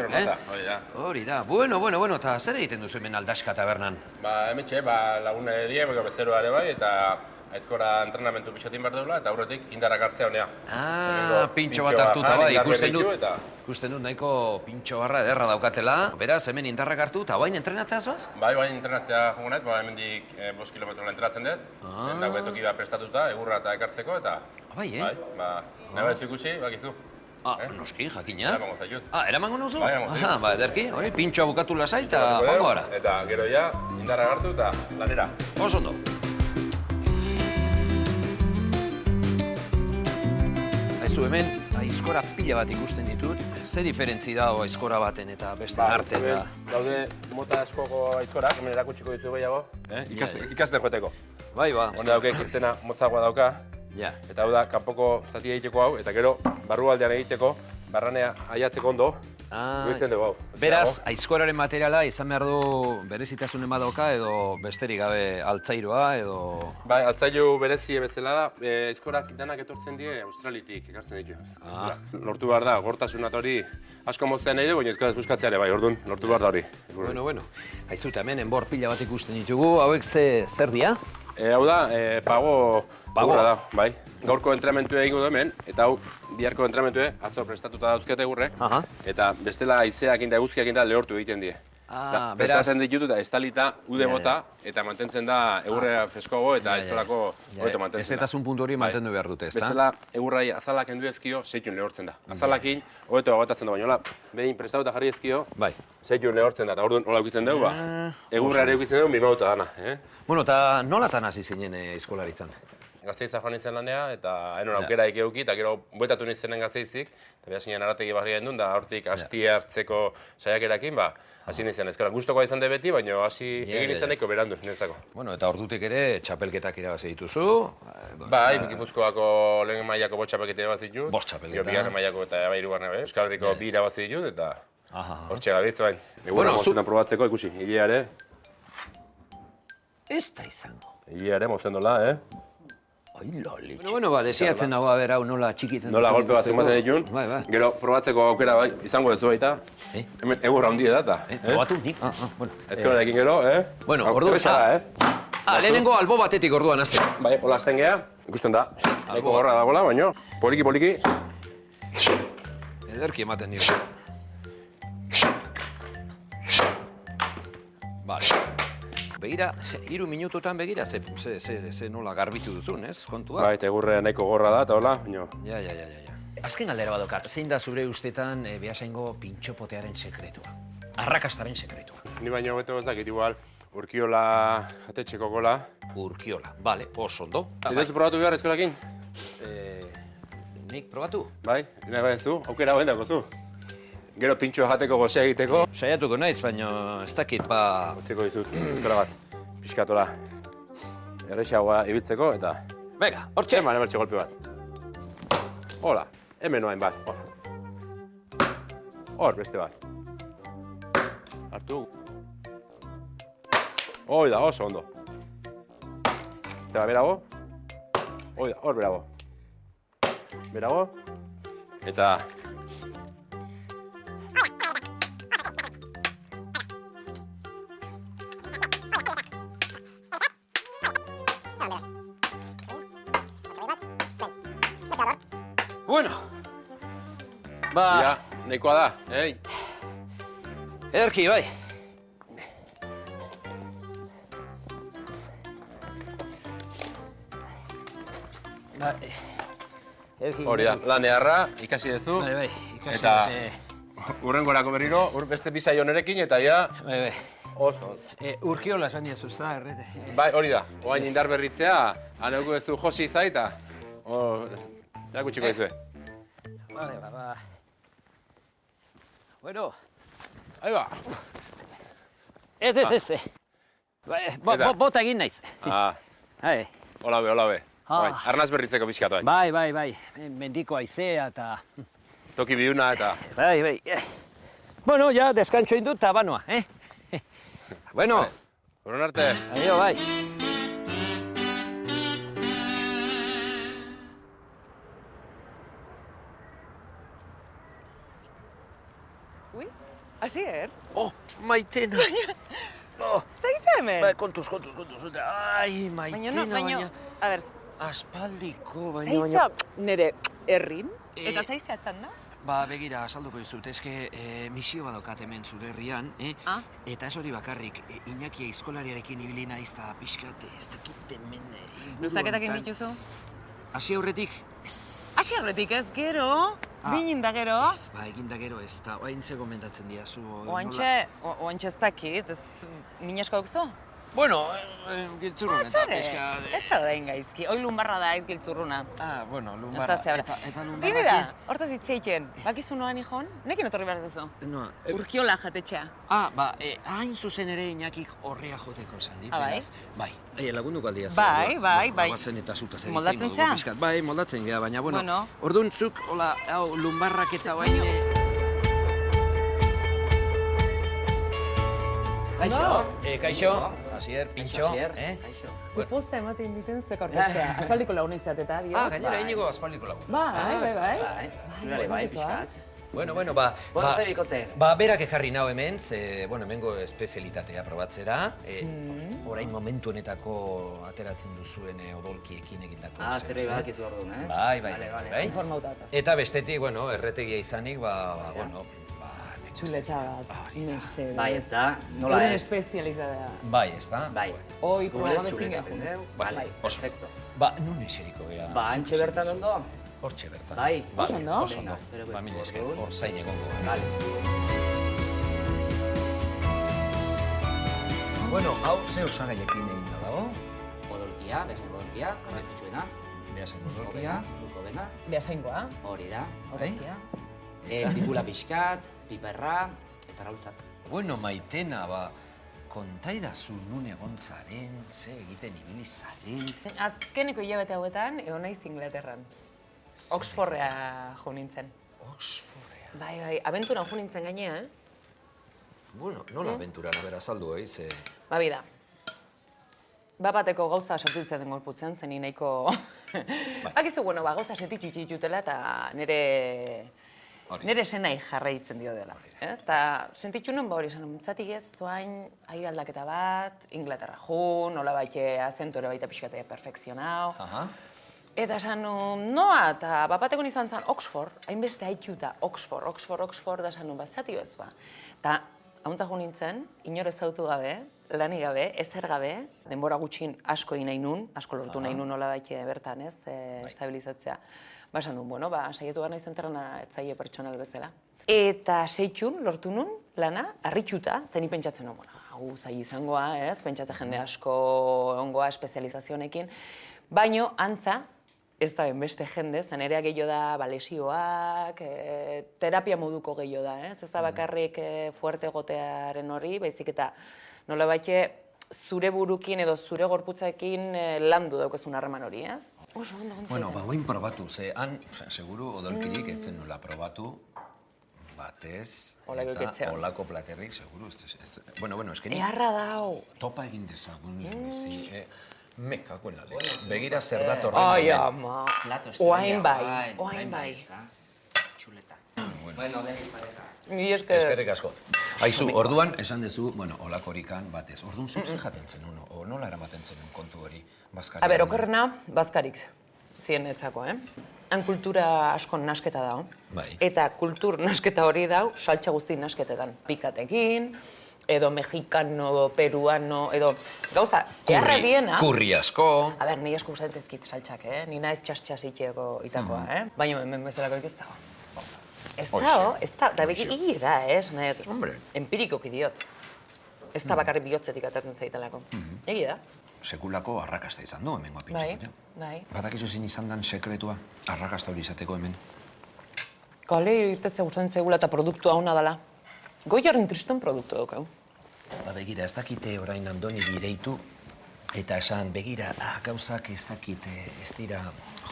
Hori da. Bueno, eta zer egiten duzu hemen Aldaska tabernan? Hemetxe, lagune die, bezeroare bai, eta aizkora entrenamentu pixatin behar dugula, eta aurretik indarrak hartzea honea. Pintxo bat hartuta bai, ikusten dut nahiko pintxo barra ederra daukatela. Beraz, hemen indarrak hartu, eta bain entrenatzea zoaz? Bai, entrenatzea jongo naiz, hemendik 5 kilometrola entrenatzen dut. Dago etoki bat prestatuta, egurra eta ekartzeko, eta... Bai, nahi bat ikusi, bakizu. Noski, jakina. Eramango zaitut. Eramango nuzu? Bai, eramango zaitut. Ederki, pintxoa bukatu lasai eta joango gara. Eta gero ja, indarrak hartu eta lanera. Oso ondo. Aizu hemen, aizkora pila bat ikusten ditut. Ze diferentzi dago aizkora baten eta beste artean da? Daude mota askoko aizkorak, hemen erakutsiko ditu gehiago. Ikasten joeteko. Bai, Honda dauke kirtena motzagoa dauka. Eta hau da, kanpoko zati egiteko hau, eta gero, barrualdean egiteko, barranea aiatzeko ondo, duitzen dugu hau. Beraz, aizkoraren materiala izan behar du berezitasunen badoka edo besterik gabe altzairoa edo... Bai, altzairu berezie bezala da, aizkorak danak etortzen die Australitik ekartzen ditu. Lortu behar da, gortasunat hori asko moztean nahi du, baina aizkoraz buskatzeare bai, orduan, lortu behar da hori. Bueno, aizut hemen enbor pila bat ikusten ditugu, hauek zer dia? Hau da, pago da, bai. Gaurko entrenamentua egingo du hemen, eta hau biharko entrenamentua atzo prestatuta dauzkete gurrek, eta bestela haizeak eta eguzkiak lehortu egiten die. Prestatzen ditutu eta estalita ude bota, eta mantentzen da egurra freskoago eta estelako hobeto mantentzen da. Ezetasun puntu hori mantendu behar dute, ezta? Bestela, egurrai azalak endu ezkio, zeitun lehortzen da. Azalakin, hobeto agotatzen da, baina hola, behin prestatuta jarri ezkio, zeitun lehortzen da, eta orduan hola eukitzen dugu, egurra ere eukitzen dugu, mimauta dana. Bueno, eta nolatan hasi zinen eskolaritzan? Gazteiza joan nintzen lanea, eta enon aukera ekeuki, eta gero buetatu nintzenen Gazteizik, eta behar zinen arategi barria gendun, da hortik hastia hartzeko saiakerakin, hasi nintzen eskola. Gustokoa izan de beti, baina hasi egin nintzen eko berandu nintzako. Bueno, eta ordutik ere txapelketak irabazi dituzu. Bai, Gipuzkoako lehen mailako 5 txapelketa irabazi ditut. 5 txapelketa. Bigarren mailako eta hirugarren Euskal Herriko 2 irabazi ditut, eta hortxe gabitz bain. Egurra moztetan probatzeko ikusi, hilea ere. Ez da izango. Hilea ere motzen dola, Bueno, desiatzen hau hau nola txikitzen. Nola golpe bat zenbatzen ditun, gero probatzeko aukera izango duzu baita. Hemen egurra handia da, eta. Probatu nik? Ezkolarekin gero, Bueno, orduan, lehenengo albo batetik orduan azte. Bai, hola azten geha, ikusten da. Eko gorra dagoela, baina, poliki. Ederki ematen dira. Vale. Begira, 3 minututan begira, ze nola garbitu duzun, ez, kontua? Bai, eta egurrea nahiko gorra da, eta hola, baina. Ja. Azken galdera badokat, zein da zure ustetan Beasaingo pintxopotearen sekretua? Arrakastaren sekretua. Ni baino beto ez dakit igual, Urkiola jatetxeko gola. Urkiola, bale, oso ondo. Ez duzu probatu behar eskolakin? Nik probatu? Bai, nahi bat ez du, aukera hoen dako zu. Gero pintxoa jateko gozea egiteko. Saiatuko naiz, baina ez dakit, Utziko dizut, eskola bat, pixkatola. Errexagoa ibiltzeko, eta... Venga, hortxe. Hemen emertxe golpe bat. Hola, hemen noain bat. Hor, beste bat. Hartu. Hoi da, oso ondo. Beste bat, berago. Hoi da, hor berago. Berago. Eta... Bueno. Ja, nahikoa da, Ederki, bai. Hori da, lan eharra, ikasi duzu. Bai, ikasi eta urrengorako berriro, beste bizai honerekin, eta ja... Bai. Oso. Urkiola esan diazu, ez da, errete. Bai, hori da, oain indar berritzea, aneuko duzu josi zaita. Erakutsiko dizue. Vale, Bueno. Ahí ba. Ez. Bota egin naiz. Hola be. Arnaz berritzeko pixkatu hain. Bai. Mendiko aizea eta... Toki biuna eta... Bai. Bueno, ja, deskantxo indut eta banoa, Bueno. Horon arte. Aio, bai. Asier? Maitena. Zaiz hemen? Bai, kontuz. Ai, Maitena, baina... A ber... Aspaldiko, baina... Nere herrin? Eta zaiz atzan da? Begira, azalduko dizut, eske misio badokat hemen zure herrian, eta ez hori bakarrik, Iñaki aizkolariarekin ibili naiz eta pixkat, ez dakit hemen... Luzaketak dituzu? Hasi aurretik? Hasi aurretik ez, gero? Binin da gero? Ez, egin da gero ez, eta oaintxe gomendatzen diazu. Oaintxe ez dakit, minesko dukzu? Bueno, giltzurrun eta pixka... Ez zaudain gaizki, hoi lumbarra da ez giltzurruna. Bueno, lumbarra eta lumbarra... Bibida, hortaz hitzeiken, bakizu noan ikon? Nekin otorri behar duzu? Urkiola jatetxea. Hain zuzen ere Iñakik horrea joteko esan dit, bai? Bai, lagunduko aldia. Bai. Bazen eta zuta zer moldatzen zea? Bai, moldatzen geha, baina, bueno, orduan zuk, hola, lumbarrak eta bain... Kaixo. Asier, pintxo. Ziposta ematen diten zuek orkestea. Aspaldiko lagun izateta, dio? Gainera, inigo aspaldiko lagun. Bai. Bai, pixkat. Bueno, berak ekarri nau hemen, hemengo espezialitatea probatzera. Orain momentu honetako ateratzen duzuen odolkiekin egindako. Zerbait badakizu orduan, ez? Bai. Eta bestetik, erretegia izanik, Txuleta bat, mesedez. Bai, ez da, nola Gure ez. espezialitatea. Bai, ez da? Bai. Hoi, Gure programa txuleta ezin tendeu. Bai, Perfecto. Ba, nun eseriko gara? Ba, antxe bertan ondo? Hortxe bertan. Bai. Oso ondo? Oso ondo. Ba, mila esker, hor zain egongo. Bueno, hau ze osagaiekin egin da dago? Odolkia, behasen odolkia, garrantzitsuena. Behasen odolkia. Luko bena. Behasaingoa. Hori da. Odolkia. Pipula pixkat, piperra, eta raultzak. Bueno, Maitena, ba, kontaidazu nun egon zaren, ze egiten ibili zaren. Azkeneko hilabete hauetan, egon naiz Inglaterran. Oxfordea jo nintzen. Oxfordea? Bai, abenturan jo nintzen gainea, Bueno, nola abenturan, abera, saldu, ze... Ba, bida. Bapateko gauza sartutzen den gorputzen, zen nahiko... Bakizu, bueno, ba, gauza setitu itxutela eta nire senai jarraitzen dio dela. Eta sentitu nuen, ba hori esan, mintzatik ez, zoain aire aldaketa bat, Inglaterra jun, nola baite azentore baita pixkatea perfekzionau. Eta esan, noa, eta bapateko izan zen Oxford, hainbeste haituta, Oxford, da esan, bazatio ez ba. Eta hauntza jo nintzen, inor ezautu gabe, lanik gabe, ezer gabe, denbora gutxin asko egin nahi nun, asko lortu nahi nun nola baite bertan, ez, estabilizatzea. Ba, esan nun, bueno, ba, saietu gara izan terrana etzaile pertsonal bezala. Eta seitxun lortu nun, lana, harrituta, zeni pentsatzen nun, bueno, hau zai izangoa, ez, pentsatzen jende asko ongoa espezializazionekin, baino, antza, ez da beste jende, zen erea gehiago da lesioak, terapia moduko gehiago da, ez da bakarrik fuerte egotearen hori, baizik eta nola baite zure burukin edo zure gorputzaekin landu daukezun harreman hori, ez? Oso, ondo. Bueno, ba, guain probatu, ze han, seguru, odolkirik etzen nula probatu, batez, eta olako platerrik, seguru, bueno, esken... Eharra dau. Topa egin dezagun, lehenbizi, mekakoen la lehe. Begira zer dator. Ai, ama. Oain bai. Txuleta. Bueno, denik pareja. Eskerrik asko. Aizu, orduan, esan dezu, bueno, olakorikan batez. Orduan, zuk ze jaten zenun, o nola eramaten zenun kontu hori, bazkarik? A ber, okerrena, bazkarik zien etzako, Han kultura asko nasketa dao. Bai. Eta kultur nasketa hori dau, saltxa guzti nasketetan. Pikatekin, edo mexicano, peruano, edo gauza, eharra diena... Kurri asko... A ber, ni asko gustatzen zaizkit saltxak, ni naiz txas itxeko itakoa, Baina hemen bezalako ez dago. Ez dago, eta beki higi da, nahi dut. Hombre. Empirikoki diot. Ez da bakarrik bihotzetik atatzen zaitelako. Egi da. Sekulako arrakasta izan du hemen guapintxako. Bai. Badakizu zin izan dan sekretua, arrakasta hori izateko hemen. Kale irtetzea gustatzen zaigula eta produktua hona dela. Goiaren triston produktu daukau. Ba, begira, ez dakite orain Andoni bideitu, eta esan, begira, gauzak ez dakite, ez dira,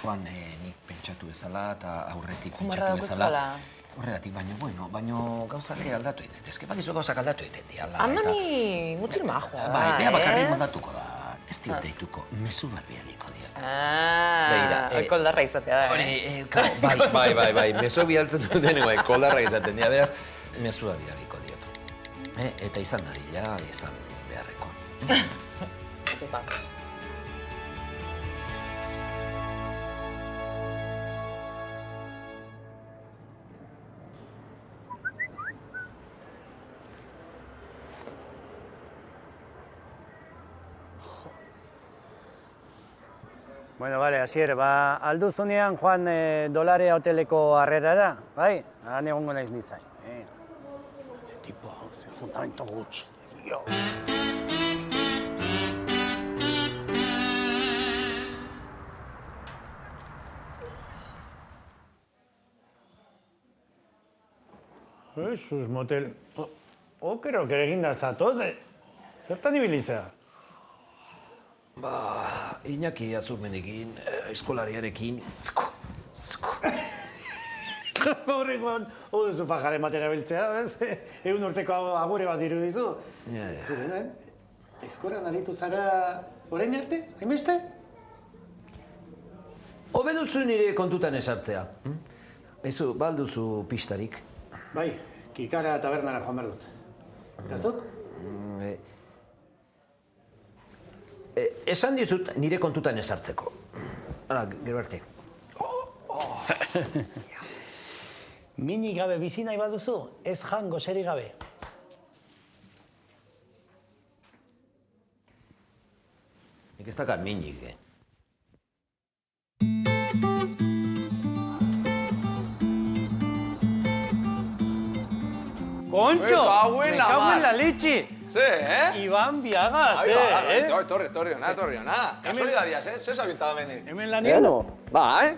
joan, nik pentsatu bezala, eta aurretik pentsatu bezala. Horregatik, baino gauzak aldatu egiten. Ez bakizu gauzak aldatu egiten diala. Andoni, mutil majoa. Bai, bea bakarrik moldatuko da. Ez dio deituko, mezu bat bialiko diot. Koldarra izatea da, Bai, mezu bialtzen duten, koldarra izaten dira, beraz, mezua bialiko diot. Eta izan dadila, izan beharreko. Bueno, bale, Asier, alduzunean joan dolarea hoteleko harrerara, bai? Han egongo naiz nizain. Tipo, ze fundamento gutxi. Jesus, motel. Okero eginda zatoz, zertan ibilizea? Ba, Iñaki Azurmendikin, eskolariarekin, zko. Horrekoan, duzu fajaren batera biltzea, ez? Egun urteko agure bat irudizu. Zurenan, eskoran aritu zara orain arte, hainbeste? Hobe duzu nire kontutan esartzea. Ezu, balduzu pistarik. Bai, Kikara tabernara joan behar dut. Eta zuk? Esan dizut nire kontutan esartzeko. Hala, gero arte. Minik gabe bizi nahi baduzu, ez jan goserik gabe. Nik ez dakat minik, Kontxo! Me cago en la leche! Ze, Iban Biaga, Torri ona. Kasualidadiaz, ze zabiltza hemenik? Hemen lanian? Bai,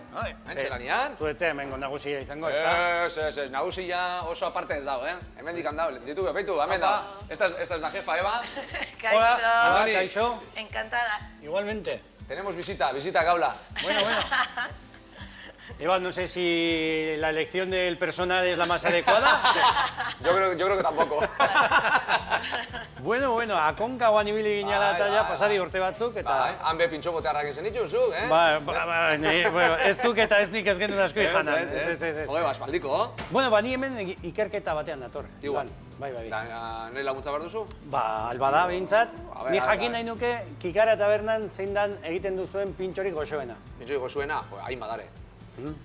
mentxe lanian. Zuetze hemengo nagusia izango, ez da? Ez, nagusia oso aparte ez dago, Hemen dikan dago, ditu, beitu, hemen da. Esta es la jefa, Eva. Kaixo. Hola, Kaixo. Encantada. Igualmente. Tenemos visita Gaula. Bueno. Eva, no sé si la elección del personal es la más adecuada. Yo creo que tampoco. Bueno, akonka guan ibili ginala eta ja pasadi urte batzuk, eta... Hanbe pintxo botearrak izan dituzuk, ez duk eta ez nik ez genuen asko ijanan. Hore, espaldiko. Bueno, ni hemen ikerketa batean dator. Igual. Bai. Nahi laguntza behar duzu? Albada behintzat. Ni jakin nahi nuke Kikara tabernan zein dan egiten duzuen pintxorik goxoena. Pintxorik goxoena? Hain badare.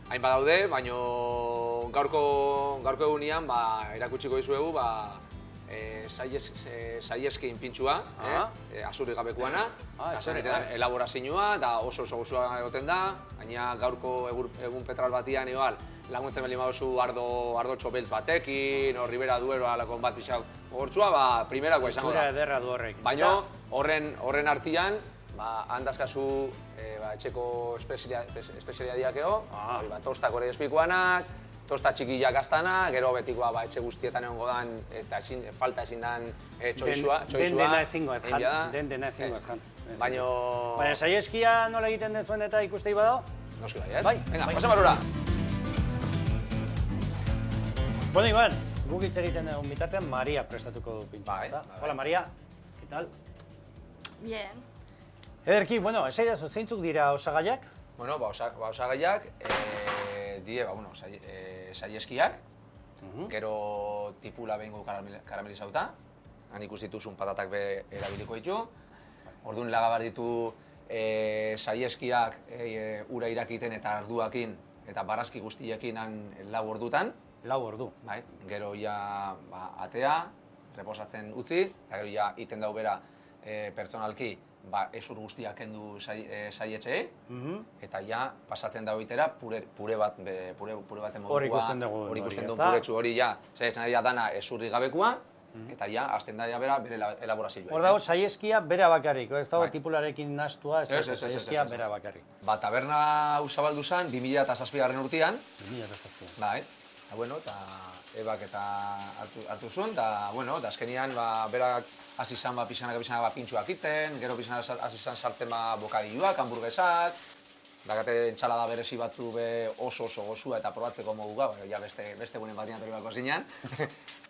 Hain badaude, baina gaurko egunean erakutsiko dizuegu saieskin pintxua, azurrik gabekoana, elaborazioa, eta oso guzua egoten da, baina gaurko egun petral batian laguntzen beli maduzu ardo txopeltz batekin, Ribera Duero alakon bat pixak gogortzua, primerakoa izango da. Itxura ederra du horrek. Baina horren artian, handazkazu etxeko espezialiadiak ego, tostak hori espikuanak, tosta txikillak gaztanak, gero betikoa etxe guztietan egongo dan, eta falta ezin dan txoizua. Dena ezingo ez jan. Baina saieskia nola egiten dezuen eta ikustei badao? Noski bai, ez? Venga, pasen barura. Bueno, Iban, guk hitz egiten egun bitartean Maria prestatuko du pintxo. Hola, Maria. ¿Qué tal? Bien. Ederki, esaidazu, zeintzuk dira osagaiak? Bueno, osagaiak die, saieskiak, gero tipula behingo karamelizauta, han ikustituzun patatak be erabiliko ditu, orduan lagabar ditu saieskiak ura irakiten eta arduakin eta barazki guztiekin han 4 ordutan. 4 ordu. Bai, gero ja atea, reposatzen utzi, eta gero ja iten dau bera pertsonalki esur guztiak kendu saietxeei, eta ja pasatzen dago itera pure baten modukua. Hor ikusten dugu. Hor ikusten dugu puretsu hori ja, saiatzen ari dana esurrik gabekua, eta ja, azten da bera bere elaborazioa. Hor dago saieskia bera bakarrik, ez dago tipularekin nastua, ez dago saieskia bera bakarrik. Taberna zabaldu zen 2007 urtean. 2007. Bai, eta Ebak eta hartu zuen, eta azkenean berak hasi zan pixanak pintxuak iten, gero pixanak hasi zan sartzen bokadilloak, hamburguesak, dakate entxalada berezi batzu oso gozua eta probatzeko moduga, ja beste gunen batean torri bako zinean.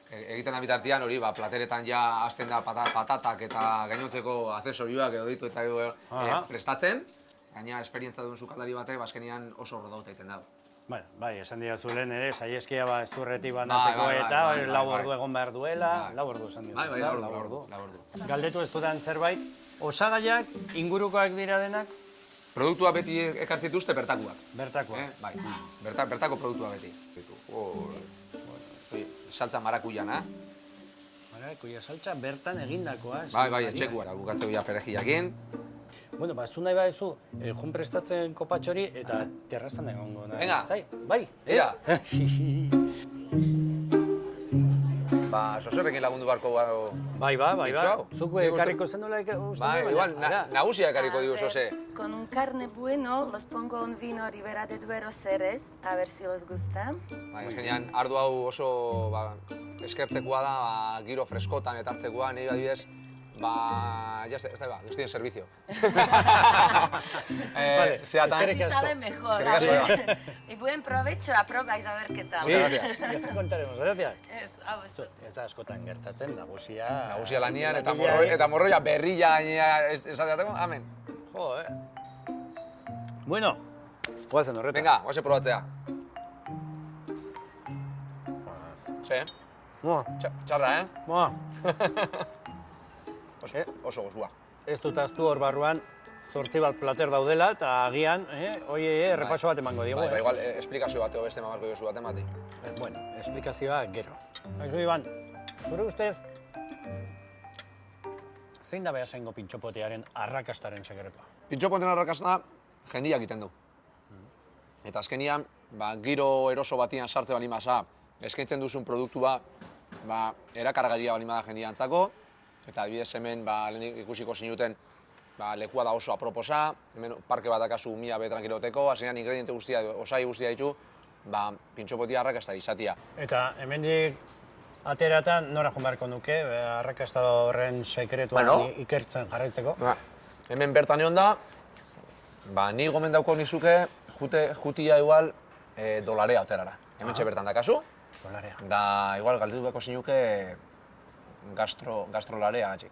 Egiten da bitartean hori, plateretan ja hasten da patatak eta gainotzeko azesorioak edo ditu etzak prestatzen, gaina esperientza duen sukaldari batek, azkenean oso rodauta egiten dago. Bai, esan dira zulen ere, saieskia ezurretik bandatzeko eta 4 ordu egon behar duela, 4 ordu esan dira. Bai, 4 ordu. Galdetu ez dudan zerbait, osagaiak ingurukoak dira denak? Produktua beti ekartzen dituzte bertakoak. Bertakoak? Bai, bertako produktua beti. Saltza marakuyana. Marakuya saltza bertan egindakoa. Bai, etxekua, bukatzeko ja perejiakin. Bueno, zu nahi badezu, jun prestatzen kopatxori eta terrazan egongo nahi. Venga. Bai, Ea. Soserrekin lagundu barko Bai. Zuk ekarriko zen nola Bai, igual, nagusia ekarriko digu Sose. Con un carne bueno, los pongo un vino Ribera de Duero Ceres, a ver si os gusta. Bai, eskenean, ardu hau oso eskertzekoa da, giro freskotan eta hartzekoa, nahi badidez, ya está, estoy en servicio. Así sabe mejor. Y buen provecho, aprobáis a ver qué tal. Muchas gracias. Ya te contaremos, gracias. A vosotros. Ez da askotan gertatzen, nagusia lanian eta morroia berrilla esateateko, amen. Jo, Bueno, guazen horretan. Venga, guazen probatzea. Txarra, Oso gozua. Ez dut aztu hor barruan 8 bat plater daudela, eta agian, repaso bat emango diegu. Igual, esplikazio bateo beste mamarko diozu bat emati. Bueno, esplikazioa gero. Aizu, Iban, zure ustez, zein da Beasaingo pintxopotearen arrakastaren sekretua? Pintxopoten arrakasta jendiak egiten du. Eta azkenian, giro eroso batian sartze bali masa, eskaintzen duzun produktua, erakargaria bali da jendiantzako, eta adibidez hemen, lehen ikusiko zinuten, lekua da oso aproposa, hemen parke bat dakazu 1000 betran kiloteko, azkenean ingrediente guztia, osai guztia ditu, pintxopotia arrakasta izatia. Eta hemendik ateratan nora joan beharko nuke, arrakasta horren sekretuan ikertzen jarraitzeko? Hemen bertan egon da, ni gomendauko nizuke jutia igual dolarea oterara. Hemen bertan dakazu. Dolarea. Da igual galdetu beko zinuke gastrolarea atxik.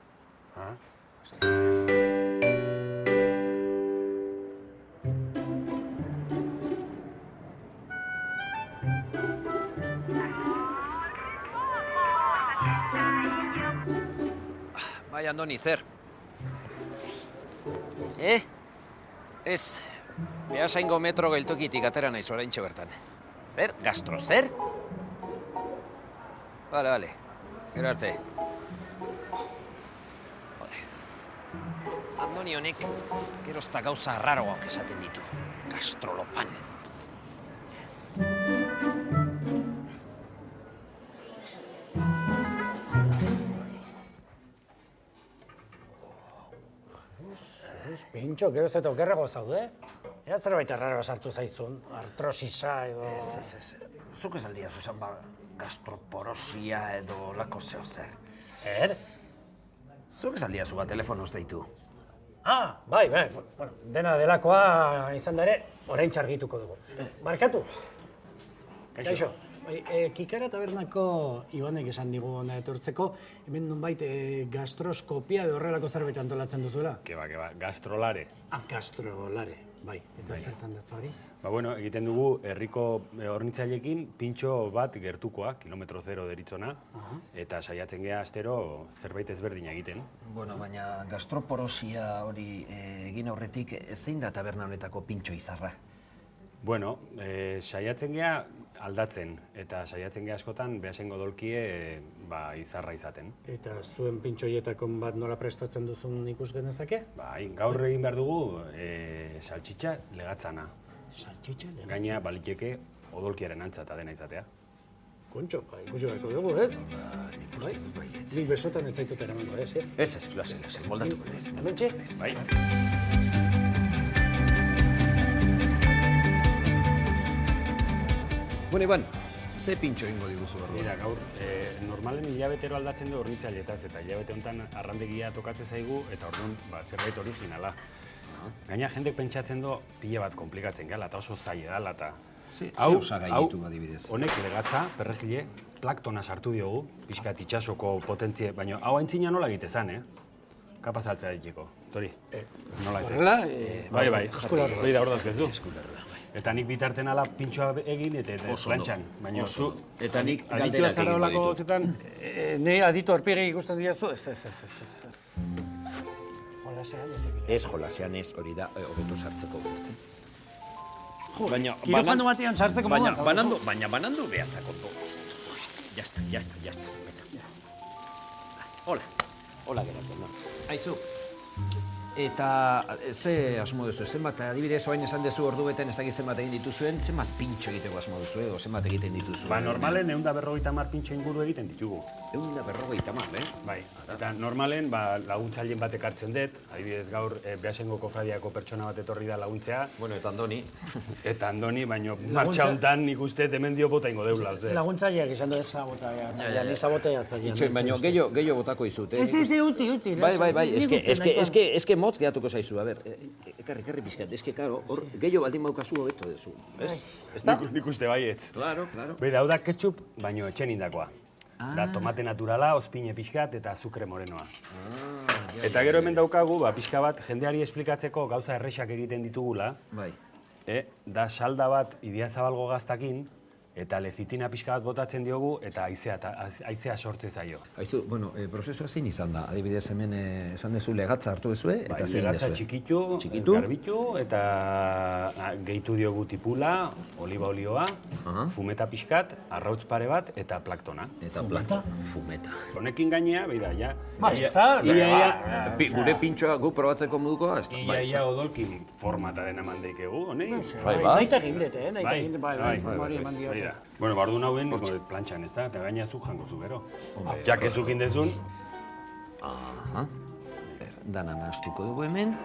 Bai, Andoni, zer? Ez, Beasaingo metro geltokitik atera naiz oraintxe bertan. Zer? Gastro, zer? Bale, gero arte. Andoni honek gerozta gauza arraroak esaten ditu. Gastrolopan. Pintxo, geroz eta okerrago zaude? Ea zerbait arraro sartu zaizun, artrosisa edo... Ez. Zuk ez aldia zuzan gastroporosia edo lako zeo zer. Zuk ez aldia zuba telefonoz deitu. Bai, bueno, dena delakoa izan da ere, orain txargituko dugu. Barkatu? Kaixo. Kikara tabernako Ibanek esan digu hona etortzeko, hemen nonbait gastroskopia edo horrelako zerbait antolatzen duzuela? Keba, gastrolare. Gastrolare, bai. Eta zertan datza hori? Bueno, egiten dugu herriko hornitzaileekin pintxo bat gertukoa, kilometro 0 deritzona, eta saiatzen gea astero zerbait ezberdina egiten. Bueno, baina gastroporosia hori egin aurretik zein da taberna honetako pintxo izarra? Bueno, saiatzen gea aldatzen, eta saiatzen gea askotan Beasaingo dolkie izarra izaten. Eta zuen pintxoietako bat nola prestatzen duzun ikus genezake? Bai, gaur egin behar dugu saltxitxa legatzana. Saltxitxa legatzana? Gaina baliteke odolkiaren antza eta dena izatea. Kontxo, ikusi beharko dugu, ez? Nik besotan ez zaitut eramango, ez? Ez, lase, moldatuko ez. Hementxe? Bai. Bueno, Iban, ze pintxo ingo diguzu barruan? Mira, gaur, normalen hilabetero aldatzen du hornitzailetaz, eta hilabete honetan arrandegia tokatzen zaigu, eta orduan zerbait originala. Gaina jendek pentsatzen du pila bat komplikatzen gala, eta oso zaila dela, eta... Ze osagai ditu adibidez? Honek legatza, perregile, plaktona sartu diogu, pixkat itxasoko potentzie, baina hau aintzina nola egitezan, Kapaz altzea ditiko, Tori, nola ez? Horrela? Bai, eskularra. Hori da ordazkezu. Eta nik bitarten ala pintxoa egin eta plantxan. Baina zu... Eta nik aditua zara olako gozetan... Ne aditu horpegi ikusten diazu? Ez. Jolasean ez egile. Ez jolasean ez, hori da, hobeto sartzeko gutzen. Kirofano batean sartzeko moduan zaudezu? Baina banandu behatzako du. Jasta. Hola geratu, no? Aizu. Eta ze asmo duzu, zenbat adibidez oain esan duzu ordu beten ez dakit zenbat egin dituzuen, zenbat pintxo egiteko asmo duzu edo zenbat egiten dituzuen? Normalen 150 pintxo inguru egiten ditugu. 150, Bai, eta normalen laguntzaileen bat ekartzen dut, adibidez gaur Beasaingo kofradiako pertsona bat etorri da laguntzea. Bueno, eta Andoni. Eta Andoni, baina martxa honetan nik uste hemen dio bota ingo deula. Laguntzaileak izan du ez sabotaia, ni saboteatzailean. Baina gehiago botako izut, Ez, uti. Bai, eske motz gehatuko zaizu, a ber, ekarri pixkat, eske, karo, hor gehiago baldin baukazu hobeto dezu, ez? Nik uste baietz. Claro. Beida, hau da ketchup, baino etxen indakoa. Da tomate naturala, ozpine pixkat eta azukre morenoa. Eta gero hemen daukagu, pixka bat, jendeari esplikatzeko gauza errexak egiten ditugula. Bai. Da salda bat Idiazabalgo gaztakin, eta lezitina pixka bat botatzen diogu, eta haizea sortze zaio. Aizu, prozesua zein izan da? Adibidez hemen esan dezu legatza hartu duzue, eta zein legatza duzue? txikitu, garbitu, eta gehitu diogu tipula, oliba olioa, fumeta pixkat, arrautz pare bat, eta plaktona. Eta fumeta. Honekin gainea, behi da, ja. Gure pintxoa gu probatzeko modukoa, ez da? Ia odolkin formata dena mandeikegu, honei? Naita gindete, naita gindete, Bueno, bardu nauen, plantxan, ez da? Eta gaina zuk jango zu, gero. Jak ezuk indezun. Dana nahaztuko dugu hemen.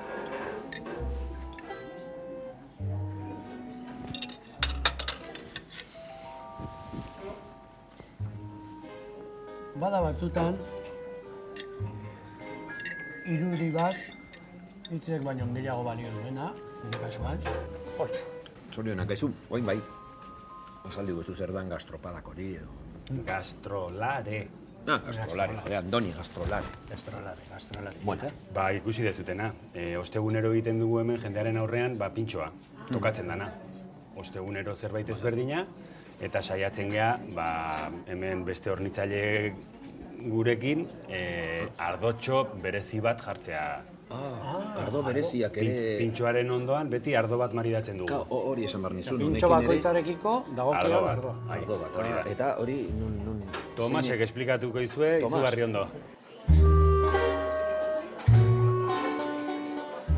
Bada batzutan, irudi bat, hitzek baino gehiago balio duena, nire kasuan, hortxe. Zorionak aizu, oin bai. Azaldi guzu zer dan gastropadak hori edo. Gastrolare. Gastrolare, joder, Andoni, gastrolare. Gastrolare. Bueno. Ba, ikusi dezutena. Ostegunero egiten dugu hemen jendearen aurrean, pintxoa. Tokatzen dana. Ostegunero zerbait ezberdina, eta saiatzen gea, hemen beste hornitzaile gurekin, ardotxo berezi bat jartzea. Ardo bereziak ere... Pintxoaren ondoan, beti ardo bat maridatzen dugu. Hori esan behar nizun. Pintxo bakoitzarekiko dagokion ardoa. Ardo bat, hori da. Eta hori nun... Tomasek esplikatuko izue, izugarri ondo.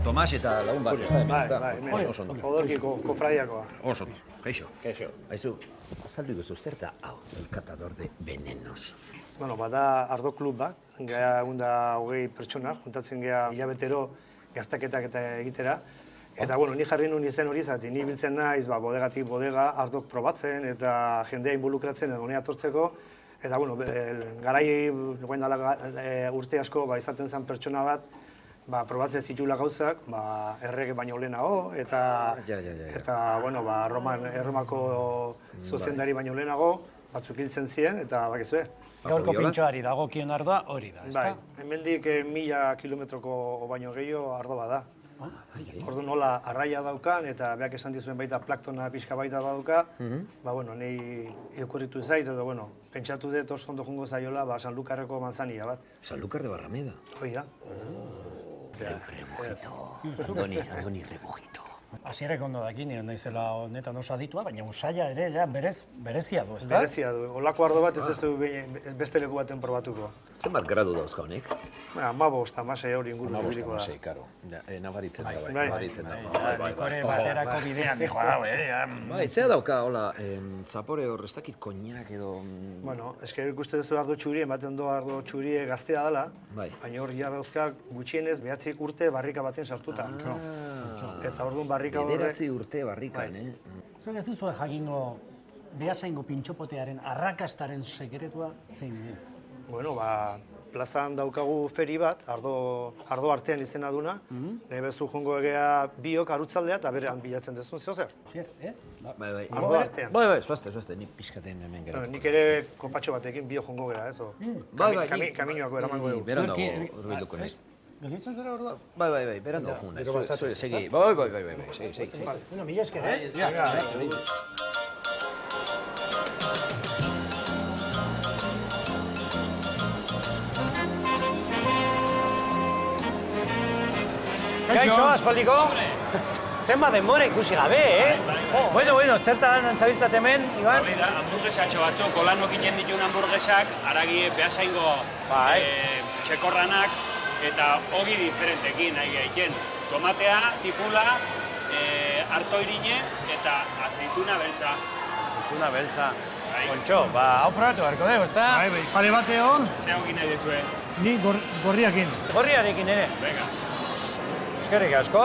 Tomas eta lagun bat, ez da, hemen, Bai, oso ondo. Odolkiko kofradiakoa. Oso ondo, kaixo. Aizu, azaldu guzu, zer da, hau, el catador de venenos. Bueno, bada ardo klub bat, gea egunda 20 pertsona, juntatzen gea hilabetero gaztaketak eta egitera. Eta, ni jarri nun izen hori zati, ni biltzen naiz, bodegatik bodega, ardok probatzen eta jendea involukratzen edo honea tortzeko. Eta, garai, guen dala urte asko, izaten zen pertsona bat, probatzen zitula gauzak, errege baino lehenago, eta, Erromako zuzendari baino lehenago, batzuk hiltzen ziren, eta bakizue. Gaurko pintxoari dagokion ardoa hori da, ezta? Bai, hemendik 1000 kilometroko baino gehiago ardo bada. Ordu nola arraia daukan, eta beak esan dizuen baita plaktona pixka baita baduka, nahi iokurritu zait, edo, pentsatu dut oso ondo jungo zaiola Sanlukarreko manzania bat. Sanlúcar de Barrameda? Hoi da. Rebujito. Andoni Rebujito. Hasierrek ondo daki, nire naizela honetan oso aditua, baina usaila ere berezia du, ezta? Berezia du. Olako ardo bat ez du beste leku baten probatuko. Zenbat gradu dauzka honek? 15, 16 hori inguru. 15, 16, karo. Nabaritzen da, bai. Nabaritzen da. Likore baterako bidean dijoa dago, Zea dauka, hola, zapore hor, ez dakit koinak edo... Bueno, eske ikuste duzu ardo txuri, ematen du ardo txuri gaztea dela, baina hor dauzka gutxienez 9 urte barrika baten sartuta. Eta orduan barrika horre... 9 urte barrikan, Zuek ez duzu jakingo Beasaingo pintxopotearen arrakastaren sekretua zein den? Bueno, plazan daukagu feri bat, ardo artean izena duna. Nahi bezu jongo egea biok arutzaldea eta berean bilatzen dezun zeo zer. Bai. Ardo artean. Bai, zuazte, nik pixkaten hemen geratuko. Nik ere konpatxo batekin bio jongo gera, eso. Kaminoako eramango dugu. Berandago urbilduko naiz. Gelditzen zara hor da? Bai, berandago jun. Segi, bai, segi. Bueno, mila esker, Kaixo, aspaldiko? Zenba denbora ikusi gabe, Bueno, zertan zabiltzat hemen, Iban? Hori da, hamburguesatxo batzuk, Olanok inen dituen hamburguesak, haragi Beasaingo txekorranak, eta ogi diferentekin nahi gaiken. Tomatea, tipula, artoirine eta azeituna beltza. Azeituna beltza. Kontxo, hau probatu beharko dugu, ezta? Bai, pare bate hon. Ze hau gina duzue? Ni gorriakin. Gorriarekin ere? Venga. Eskerrik asko.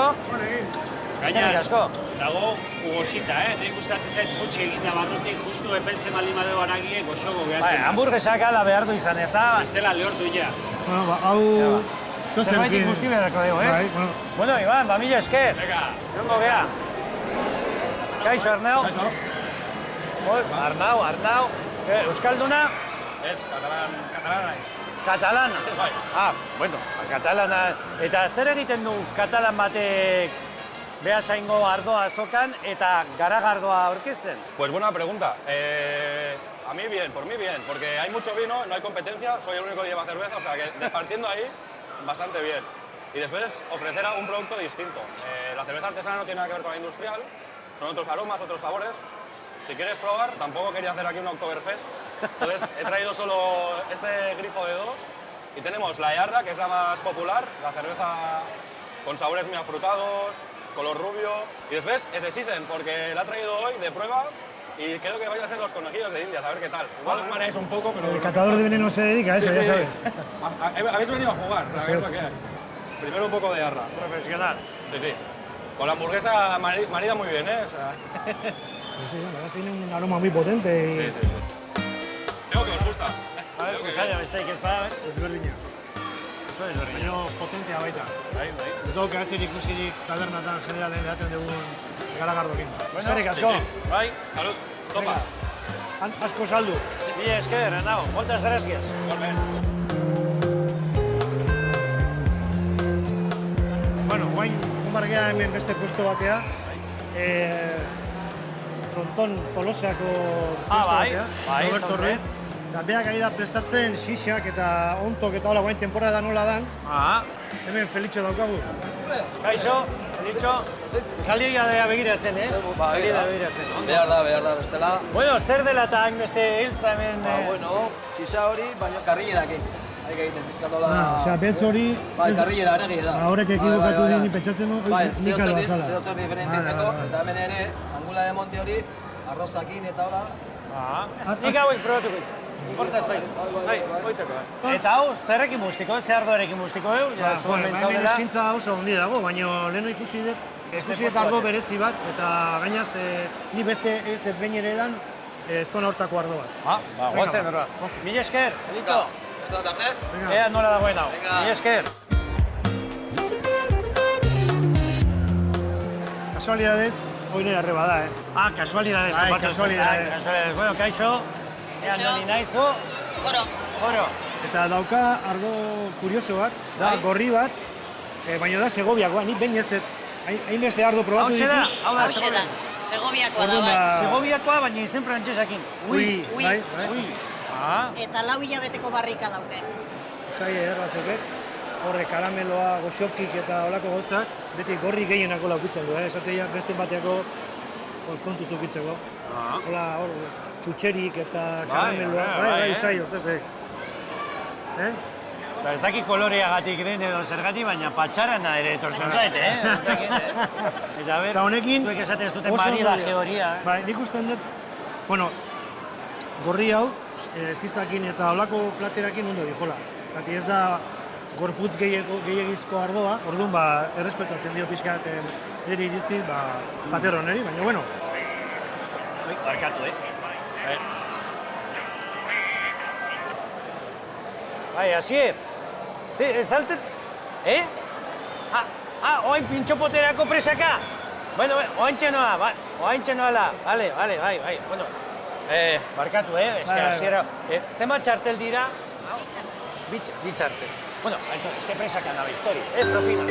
Gaina, dago jugosita, Nik gustatzen zait gutxi eginda barrutik, justu epeltzen baldin badeu haragie goxogo gehatzen. Hamburguesak ala behar du izan, ez da? Bestela lehortu ja. Bueno, hau... Zerbaitik guzti beharko dugu, Bueno, Iban, mila esker. Venga. Jongo geha. Kaixo, Arnau. Kaixo. Arnau. Euskalduna? Ez, katalana ez. Katalana? Bai. Bueno, katalana. Eta zer egiten du katalan batek Beasaingo ardoa azokan eta garagardoa aurkezten? Pues buena pregunta. A mí bien, por mí bien, porque hay mucho vino, no hay competencia, soy el único que lleva cerveza, o sea que partiendo ahí, bastante bien. Y después ofrecer un producto distinto. La cerveza artesana no tiene nada que ver con la industrial, son otros aromas, otros sabores. Si quieres probar, tampoco quería hacer aquí un Oktoberfest, entonces he traído solo este grifo de 2 y tenemos la Earra, que es la más popular, la cerveza con sabores muy afrutados, color rubio, y después ese Sisen, porque la he traído hoy de prueba y creo que vais a ser los conejillos de Indias, a ver qué tal. Igual os mareáis un poco, pero... El catador de veneno se dedica a eso, ya sabes. Habéis venido a jugar, a ver lo que hay. Primero un poco de Earra. Profesional. Sí. Con la hamburguesa marida muy bien, ¿eh? O sea... Sí, además tiene un aroma muy potente. Y... Sí. Creo que os gusta. A ver, usaila besteik ez bada, Ezberdina. oso ezberdina. Baina potentea baita. Bai. Ez dauka ezer ikusirik tabernatan generalen edaten dugun garagardokin. Bueno, Eskerrik asko. sí. Bai, salud, topa. Asko saldu. Mila esker, Renao, moltes gràcies. Bueno, guain, bargea hemen beste puesto batea. Fronton Tolosako puesto batea. Roberto Ruiz. Eta beak ari da prestatzen xixak eta ontok eta hola guain temporada nola dan. Hemen Felitxo daukagu. Kaixo, Felitxo. Kalidea begiratzen, Kalidea begiratzen. Behar da, bestela. Bueno, zer dela eta hainbeste hiltza hemen... Bueno, xixa hori, baina karrillerakin. Haik egiten, bizkatola... Osea, betz hori... Bai, karrillera, ere da. Horrek ekibokatu dini pentsatzen du, nik alba zala. Zerozer diferentiteko, eta hemen ere, angula de monte hori, arrozakin eta hola... Nik hauek probatuko. Horta ez baiz. Bai, oitako. Eta hau, zerrekin mustiko, ze ardoarekin mustiko, Hemen eskintza oso ondi dago, baina leheno ikusi dut ardo berezi bat, eta gainaz, ni beste behin ere edan, zona hortako ardo bat. Goazen, horra. Mila esker, Felitxo. Ez da arte? Ea nola dagoen hau. Mila esker. Kasualidadez, oinera arreba da, Kasualidadez. Bai, kasualidadez. Bueno, kaixo. Ea noni nahizu. Oro. Eta dauka ardo kurioso bat, da gorri bat, baina da Segoviakoa, nik behin ez dut, hainbeste ardo probatu ditu. Hau da, Segoviakoa da, bai. Segoviakoa, baina izen frantsesakin. Ui. Eta 4 hilabeteko barrika dauke. Zai ederra zeuket, horre karameloa, goxokik eta holako gauzak, beti gorri gehienako laukitzen du, esatea beste bateako kontuz dukitzeko. Hola, hor, txutxerik eta karameloa, bai, zai, ozepek. Ez daki koloreagatik den edo zergatik, baina patxarana ere etortzen zait, Eta ber, zuek esaten zuten maridaje horia. Bai, nik usten dut, bueno, gorri hau, zizakin eta holako platerakin ondo dijola. Zati ez da gorputz gehiagizko ardoa, orduan errespetatzen dio pixkat niri iritzi pater honeri, baina bueno. Barkatu, Bai, Asier. Ez altzen... Oain pintxopoterako presaka? Bueno, oaintxe noa, oaintxe noala. Bale, bai. Bueno, barkatu, eske Asiera... Zenbat txartel dira? Bi txartel. Bueno, eske presaka nabil, tori, propina.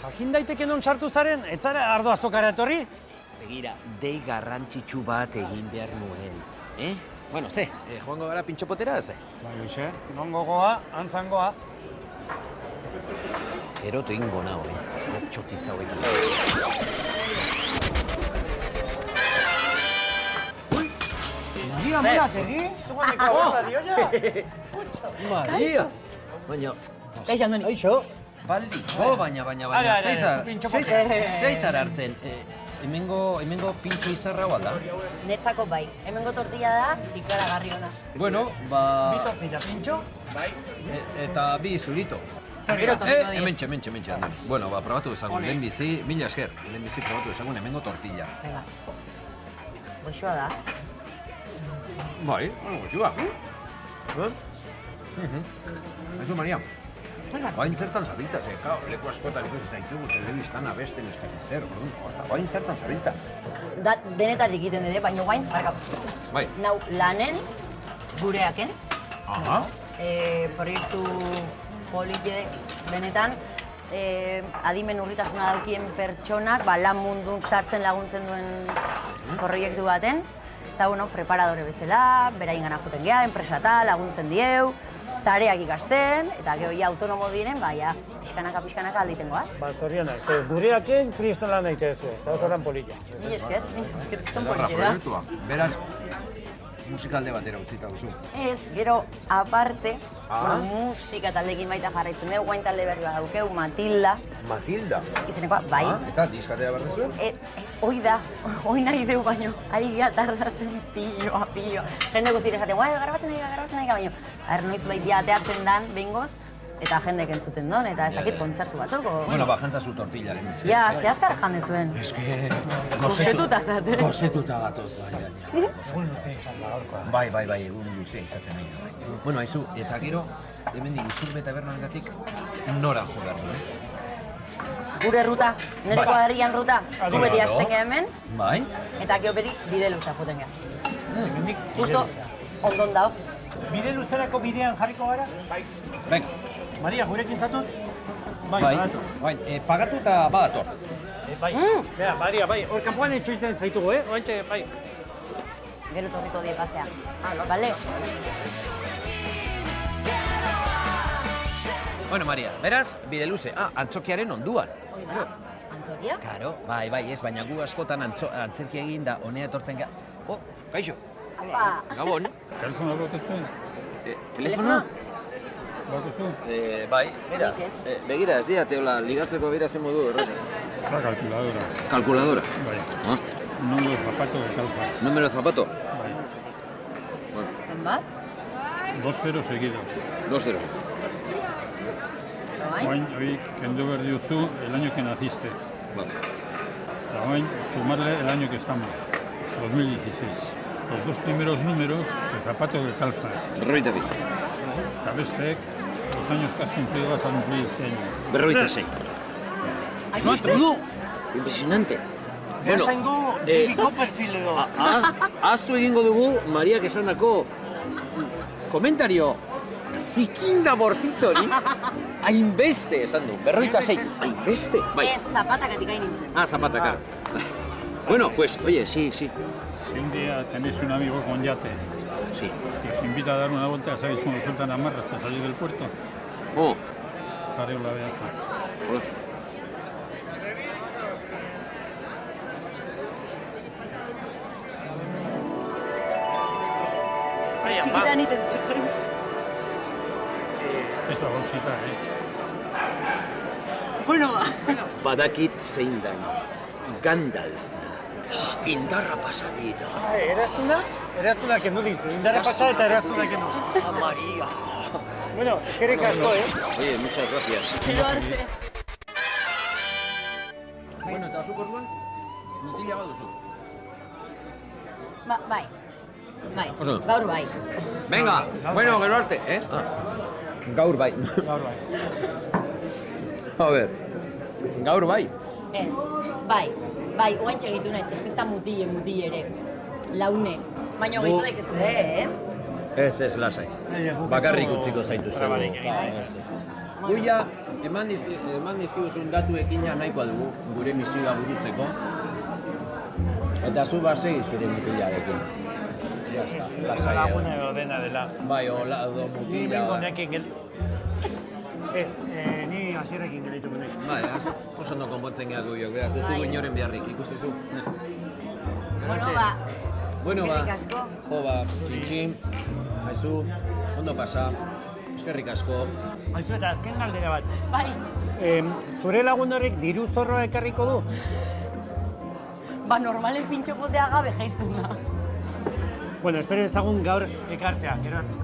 Jakin daiteke non sartu zaren, ez zara ardo azokara etorri? Begira, dei garrantzitsu bat egin behar nuen. Bueno, ze, joango gara pintxopotera, ze? Bai, hoxe, nongo goa, antzangoa. Erotu ingo naho, txotitza hauekin. Maria, morategi? Zuganeko aborda dioia? Maria! Baina... Eixo, Andoni. Eixo. Baldiko, baina, zeizar hartzen. Hemengo pintxo izarra hau da? Netzako bai. Hemengo tortilla da, ikaragarri ona. Bueno, Bi tortilla pintxo? Bai. Eta bi zurito. Hementxe. Bueno, probatu ezagun, lehenbizi, mila esker. Lehenbizi probatu ezagun hemengo tortilla. Goxoa da. Bai, goxoa. Aizu, Maria. Guain zertan zabiltza, ze, leku askotan ikusi zaitugu telebistan abesten ez dakit zer, guain zertan zabiltza. Denetatik egiten dide, baina guain, Bai. nau lanen, gureaken, Aha. proiektu polite benetan, adimen urritasuna daukien pertsonak, lan mundun sartzen laguntzen duen proiektu baten, eta preparadore bezala, berain gana juten geha, enpresata, laguntzen dieu, tareak ikasten, eta gero autonomo diren, pixkanaka alditen goaz. Zorionak, gureaken kriston lan daitezu, eta oso lan polita. Ni esker, kriston polita da. Beraz, musikalde batera utzita duzu. Ez, gero, aparte, musika taldekin baita jarraitzen dugu, guain talde berri bat daukeu, Matilda. Matilda? Izenekoa, bai. Eta diskatea behar duzu? Hoi da, hoi nahi dugu baino, ari tardatzen piloa. Jende guztire esaten, garbatzen nahi, baino. Noiz baitia ateatzen dan, behingoz, eta jendek entzuten duen, eta ez dakit kontzertu batzuk. Bueno, jantzazu tortillaren bizitza. Ja, zehazkar jande zuen. Ez que... Gozetuta zate. Gozetuta gatoz, bai. Egun luzea izan da gaurkoa. Bai, egun luzea izaten nahi da. Bueno, haizu, eta gero, hemendik Usurbe tabernonetatik nora jo behar du, Gure ruta, nire kuadrian ruta, gu beti hasten hemen, bai. eta gero beti bide luza joten geha. Justo, ondon dao. Bide luzerako bidean jarriko gara? Venga. Maria, gurekin zatuz? Bai, pagatu eta badator. Bai, Maria, bai, hor kanpoan etxoizten zaitugu, ointxe, bai. Gero torriko diepatzea. Bale? Bueno, Maria, beraz, bide luze. Antzokiaren onduan. Antzokia? Karo, bai, ez, baina gu askotan antzerki egin da honea etortzen ga... Kaixo. Apa! Gabon. Telefonoa bakozu? Telefonoa? Bakozu? Bai, begira, ez diate, ligatzeko bera zen modu errazen. Kalkuladora. Kalkuladora? Bai. Número de zapato de calzas. Número de zapato? Bai. Zenbat? 2 ceros seguidos. 2 ceros. Hoy kendu behar diozu el año que naciste. Eta hoy sumarle el año que estamos, 2016. Los 2 primeros números de zapato de calzas. Berroita bi. Eta bestek, los años que has cumplido vas a cumplir este año. Berroita sei. ¿Viste? Impresionante. Esango, dibiko perfil edo. Aztu egingo dugu, Mariak esandako komentario zikinda bortitzori, hainbeste esan du, berroita sei, hainbeste. Ez, zapatakatik hain nintzen. Zapataka. Bueno, pues, oye, sí. Si un día tenéis un amigo con yate y os invita a dar una vuelta, ¿sabéis cómo sueltan amarras para salir del puerto? Jareo la beaza. Txikitan iten zuten. Ez da gauzita, Bueno, Badakit zein dan, Gandalf da. Indarra pasadita. Eraztuna kendu dizu, indarra pasa eta eraztuna kendu. Maria. Bueno, eskerrik asko, Oye, muchas gracias. Pero arte. Bueno, eta zuk orduan, mutila baduzu. Bai, Oso. gaur bai. Venga, bueno, gero arte, Gaur bai. A ver, gaur bai. Ez, bai, oaintxe egitu naiz, eskizta mutile ere. Laune. Baina gehitu daikezu, Ez, lasai. Bakarrik utziko zaituzte. Guia, eman dizkiguzun datuekin nahikoa dugu, gure misioa burutzeko. Eta zu basegi zure mutilarekin. Laguna edo dena dela. Bai, edo mutila. Ni bengo nekin Ez, ni hasierrekin geldituko naiz. Bai, oso ondo konpontzen gara duiok, beraz, ez dugu inoren beharrik, ikustezu. Eskerrik asko. Txin, haizu, ondo pasa, eskerrik asko. Haizu eta azken galdera bat. Bai. Zure lagun horrek diru zorroa ekarriko du? Normalen pintxopotea gabe jaizten da. Bueno, espero ezagun gaur ekartzea, gero arte.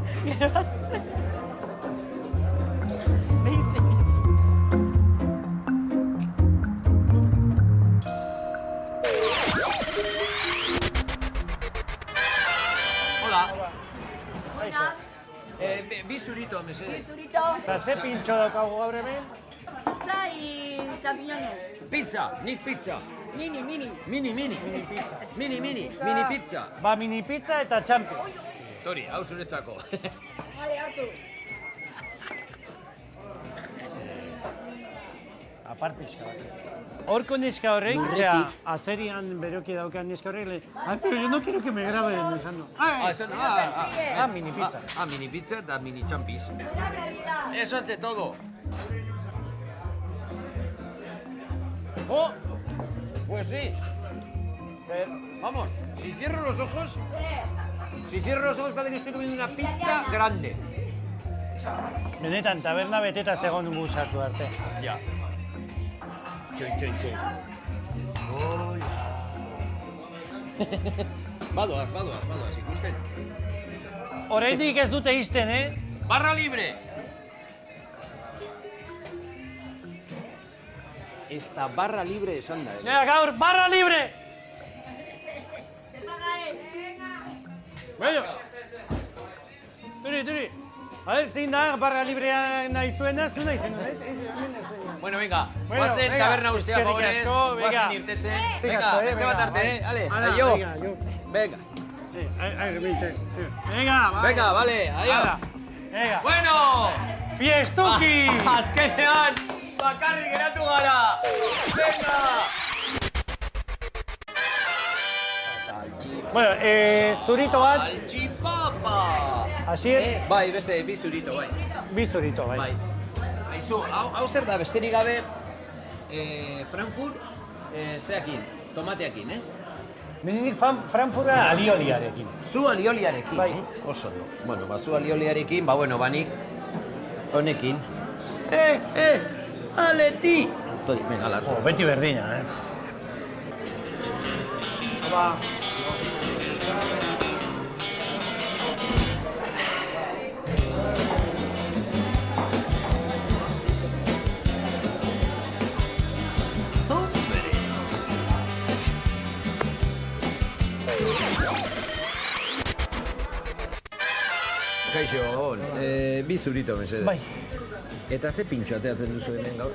Bi zurito, mesedez. Zurito. Eta ze pintxo daukagu gaur hemen? Pizza y champiñones. Pizza, nik pizza. Mini. Mini pizza. Mini pizza. Ba, mini pizza eta txampi. Tori, hau zuretzako. Vale, hartu. Apart pixka bat. Horko neska horrek, zera, azerian beroki daukan neska horrek, pero yo no quiero que me graben, esan du. Mini pizza. Mini pizza eta mini champis. Eso ante todo. ¡Oh! Pues sí. Vamos, si cierro los ojos parece que estoy comiendo una pizza grande. Benetan, taberna beteta zegoen dugu sartu arte. Ja. Txoin. Badoaz, ikusten. Oraindik ez dute izten, Barra libre! Ez da barra libre esan da, Gaur, barra libre! Bueno. Turi. A ver, zein da barra librea nahi zuena, zu nahi zen. Bueno, venga, guazen taberna ustea favorez, guazen irtetzen. Venga, beste bat arte, ale, aio. Venga. Venga, vale, aio. Bueno! Fiestuki! Azkenean, bakarrik geratu gara! Venga! Bueno, zurito bat. Salchipapa! Asier? Bai, beste, bi zurito, bai. Bi zurito, bai. Aizu, hau zer da, besterik gabe, Frankfurt, zeakin, tomateakin, ez? Meninik Frankfurta alioliarekin. Zu alioliarekin? Bai. Oso do. Bueno, zu alioliarekin, nik honekin. Aleti! Venga, largo. Beti berdina, Ba. Kaixo, bi zurito, mesedez. Bai. Eta ze pintxo ateatzen duzu hemen gaur?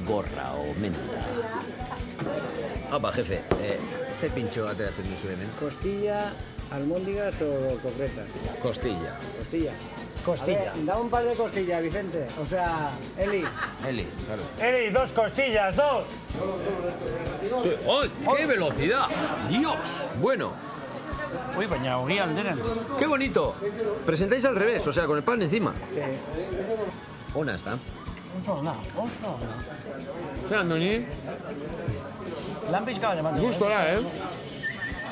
Gorra o menta. Apa, jefe, ze pintxo ateatzen duzu hemen? Costilla, almóndigas o concretas. Costilla. Costilla. Costilla. A ver, da un par de costillas, Vicente. O sea, Eli. Eli, claro. Eli, 2 costillas, 2. Sí. ¡Oh, qué velocidad! ¡Dios! Bueno. Uy, baina hogi alderen. ¡Qué bonito! Presentáis al revés, o sea, con el pan encima. Sí. Ona ez da. Oso ona. Zer, Andoni? Lan pixka bat emateu. Gustora,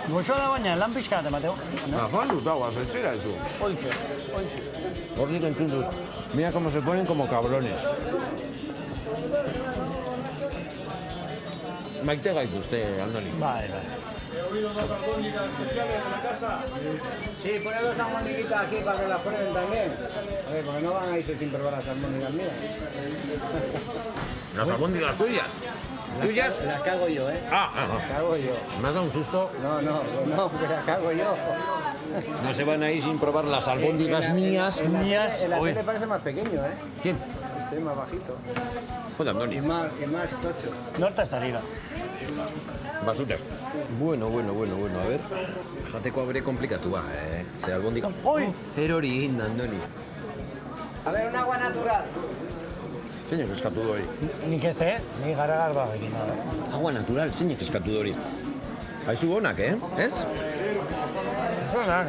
Goxo da baina, lan pixka bat emateu. Afalduta, guazetxera ezu. Hoxe. Hor nik entzun dut. Mira cómo se ponen como cabrones. Maite gaituzte, Andoni. Bai. ¿He oído las albóndigas especiales de la casa? Sí, ponen 2 albóndigas aquí para que las prueben también. A ver, porque no van a irse sin probar las albóndigas mías. ¿Las albóndigas tuyas? ¿Tuyas? Las cago yo, Las cago yo. ¿Me has dado un susto? No, porque las cago yo. No se van a ir sin probar las albóndigas mías. En la tele parece más pequeño, ¿Quién? Este más bajito. Joder, Andoni. Y más tocho. Norta ez da liga. Basuras. Bueno, a ver. Jateko abere komplikatua, Ze albondiga. Oi! Erori egin da, Andoni. A ver, un agua natural. Zeinek eskatu du hori? Nik ez, Ni garagardoa egin da. Agua natural, zeinek eskatu du hori? Haizu honak, Ez? Onak,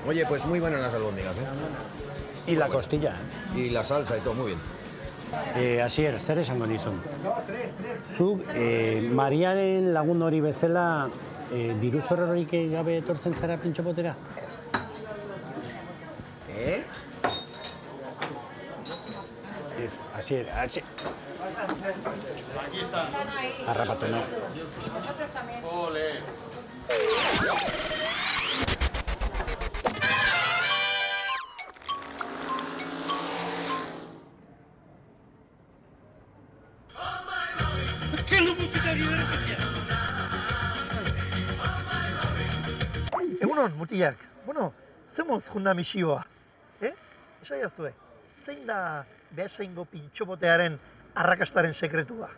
Oye, pues muy buenas las albóndigas, Y la costilla, Y la salsa y todo, muy bien. Asier, zer esango nizun? Zuk, Mariaren lagun hori bezala, diruztor horrik gabe etortzen zara pintxopotera? Ez, Asier, Harrapatu, no? Ole. Egunon, mutilak. Bueno, zemuz junda misioa. Esai azue, zein da behasaingo pintxopotearen arrakastaren sekretua?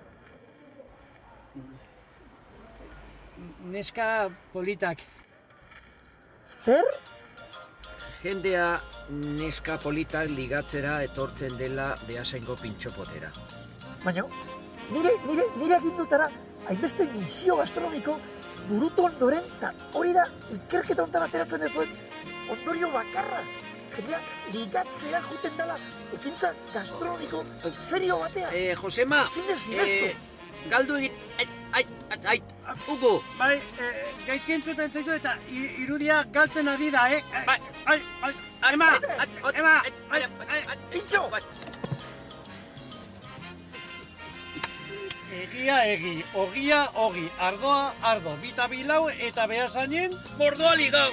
Neska politak. Zer? Jendea neska politak ligatzera etortzen dela behasaingo pintxopotera. Baina, nire agindutara hainbeste misio gastronomiko burutu ondoren, eta hori da ikerketa honetan ateratzen ez zuen ondorio bakarra. Jendea ligatzea juten dela ekintza gastronomiko serio batean. Josema, galdu egin... Hugo! Bai, gaizki entzuten zaitu eta irudia galtzen ari da, Ema! Itxo! Egia egi, ogia ogi, ardoa ardo, bita bilau eta behasainen... Mordoa ligau!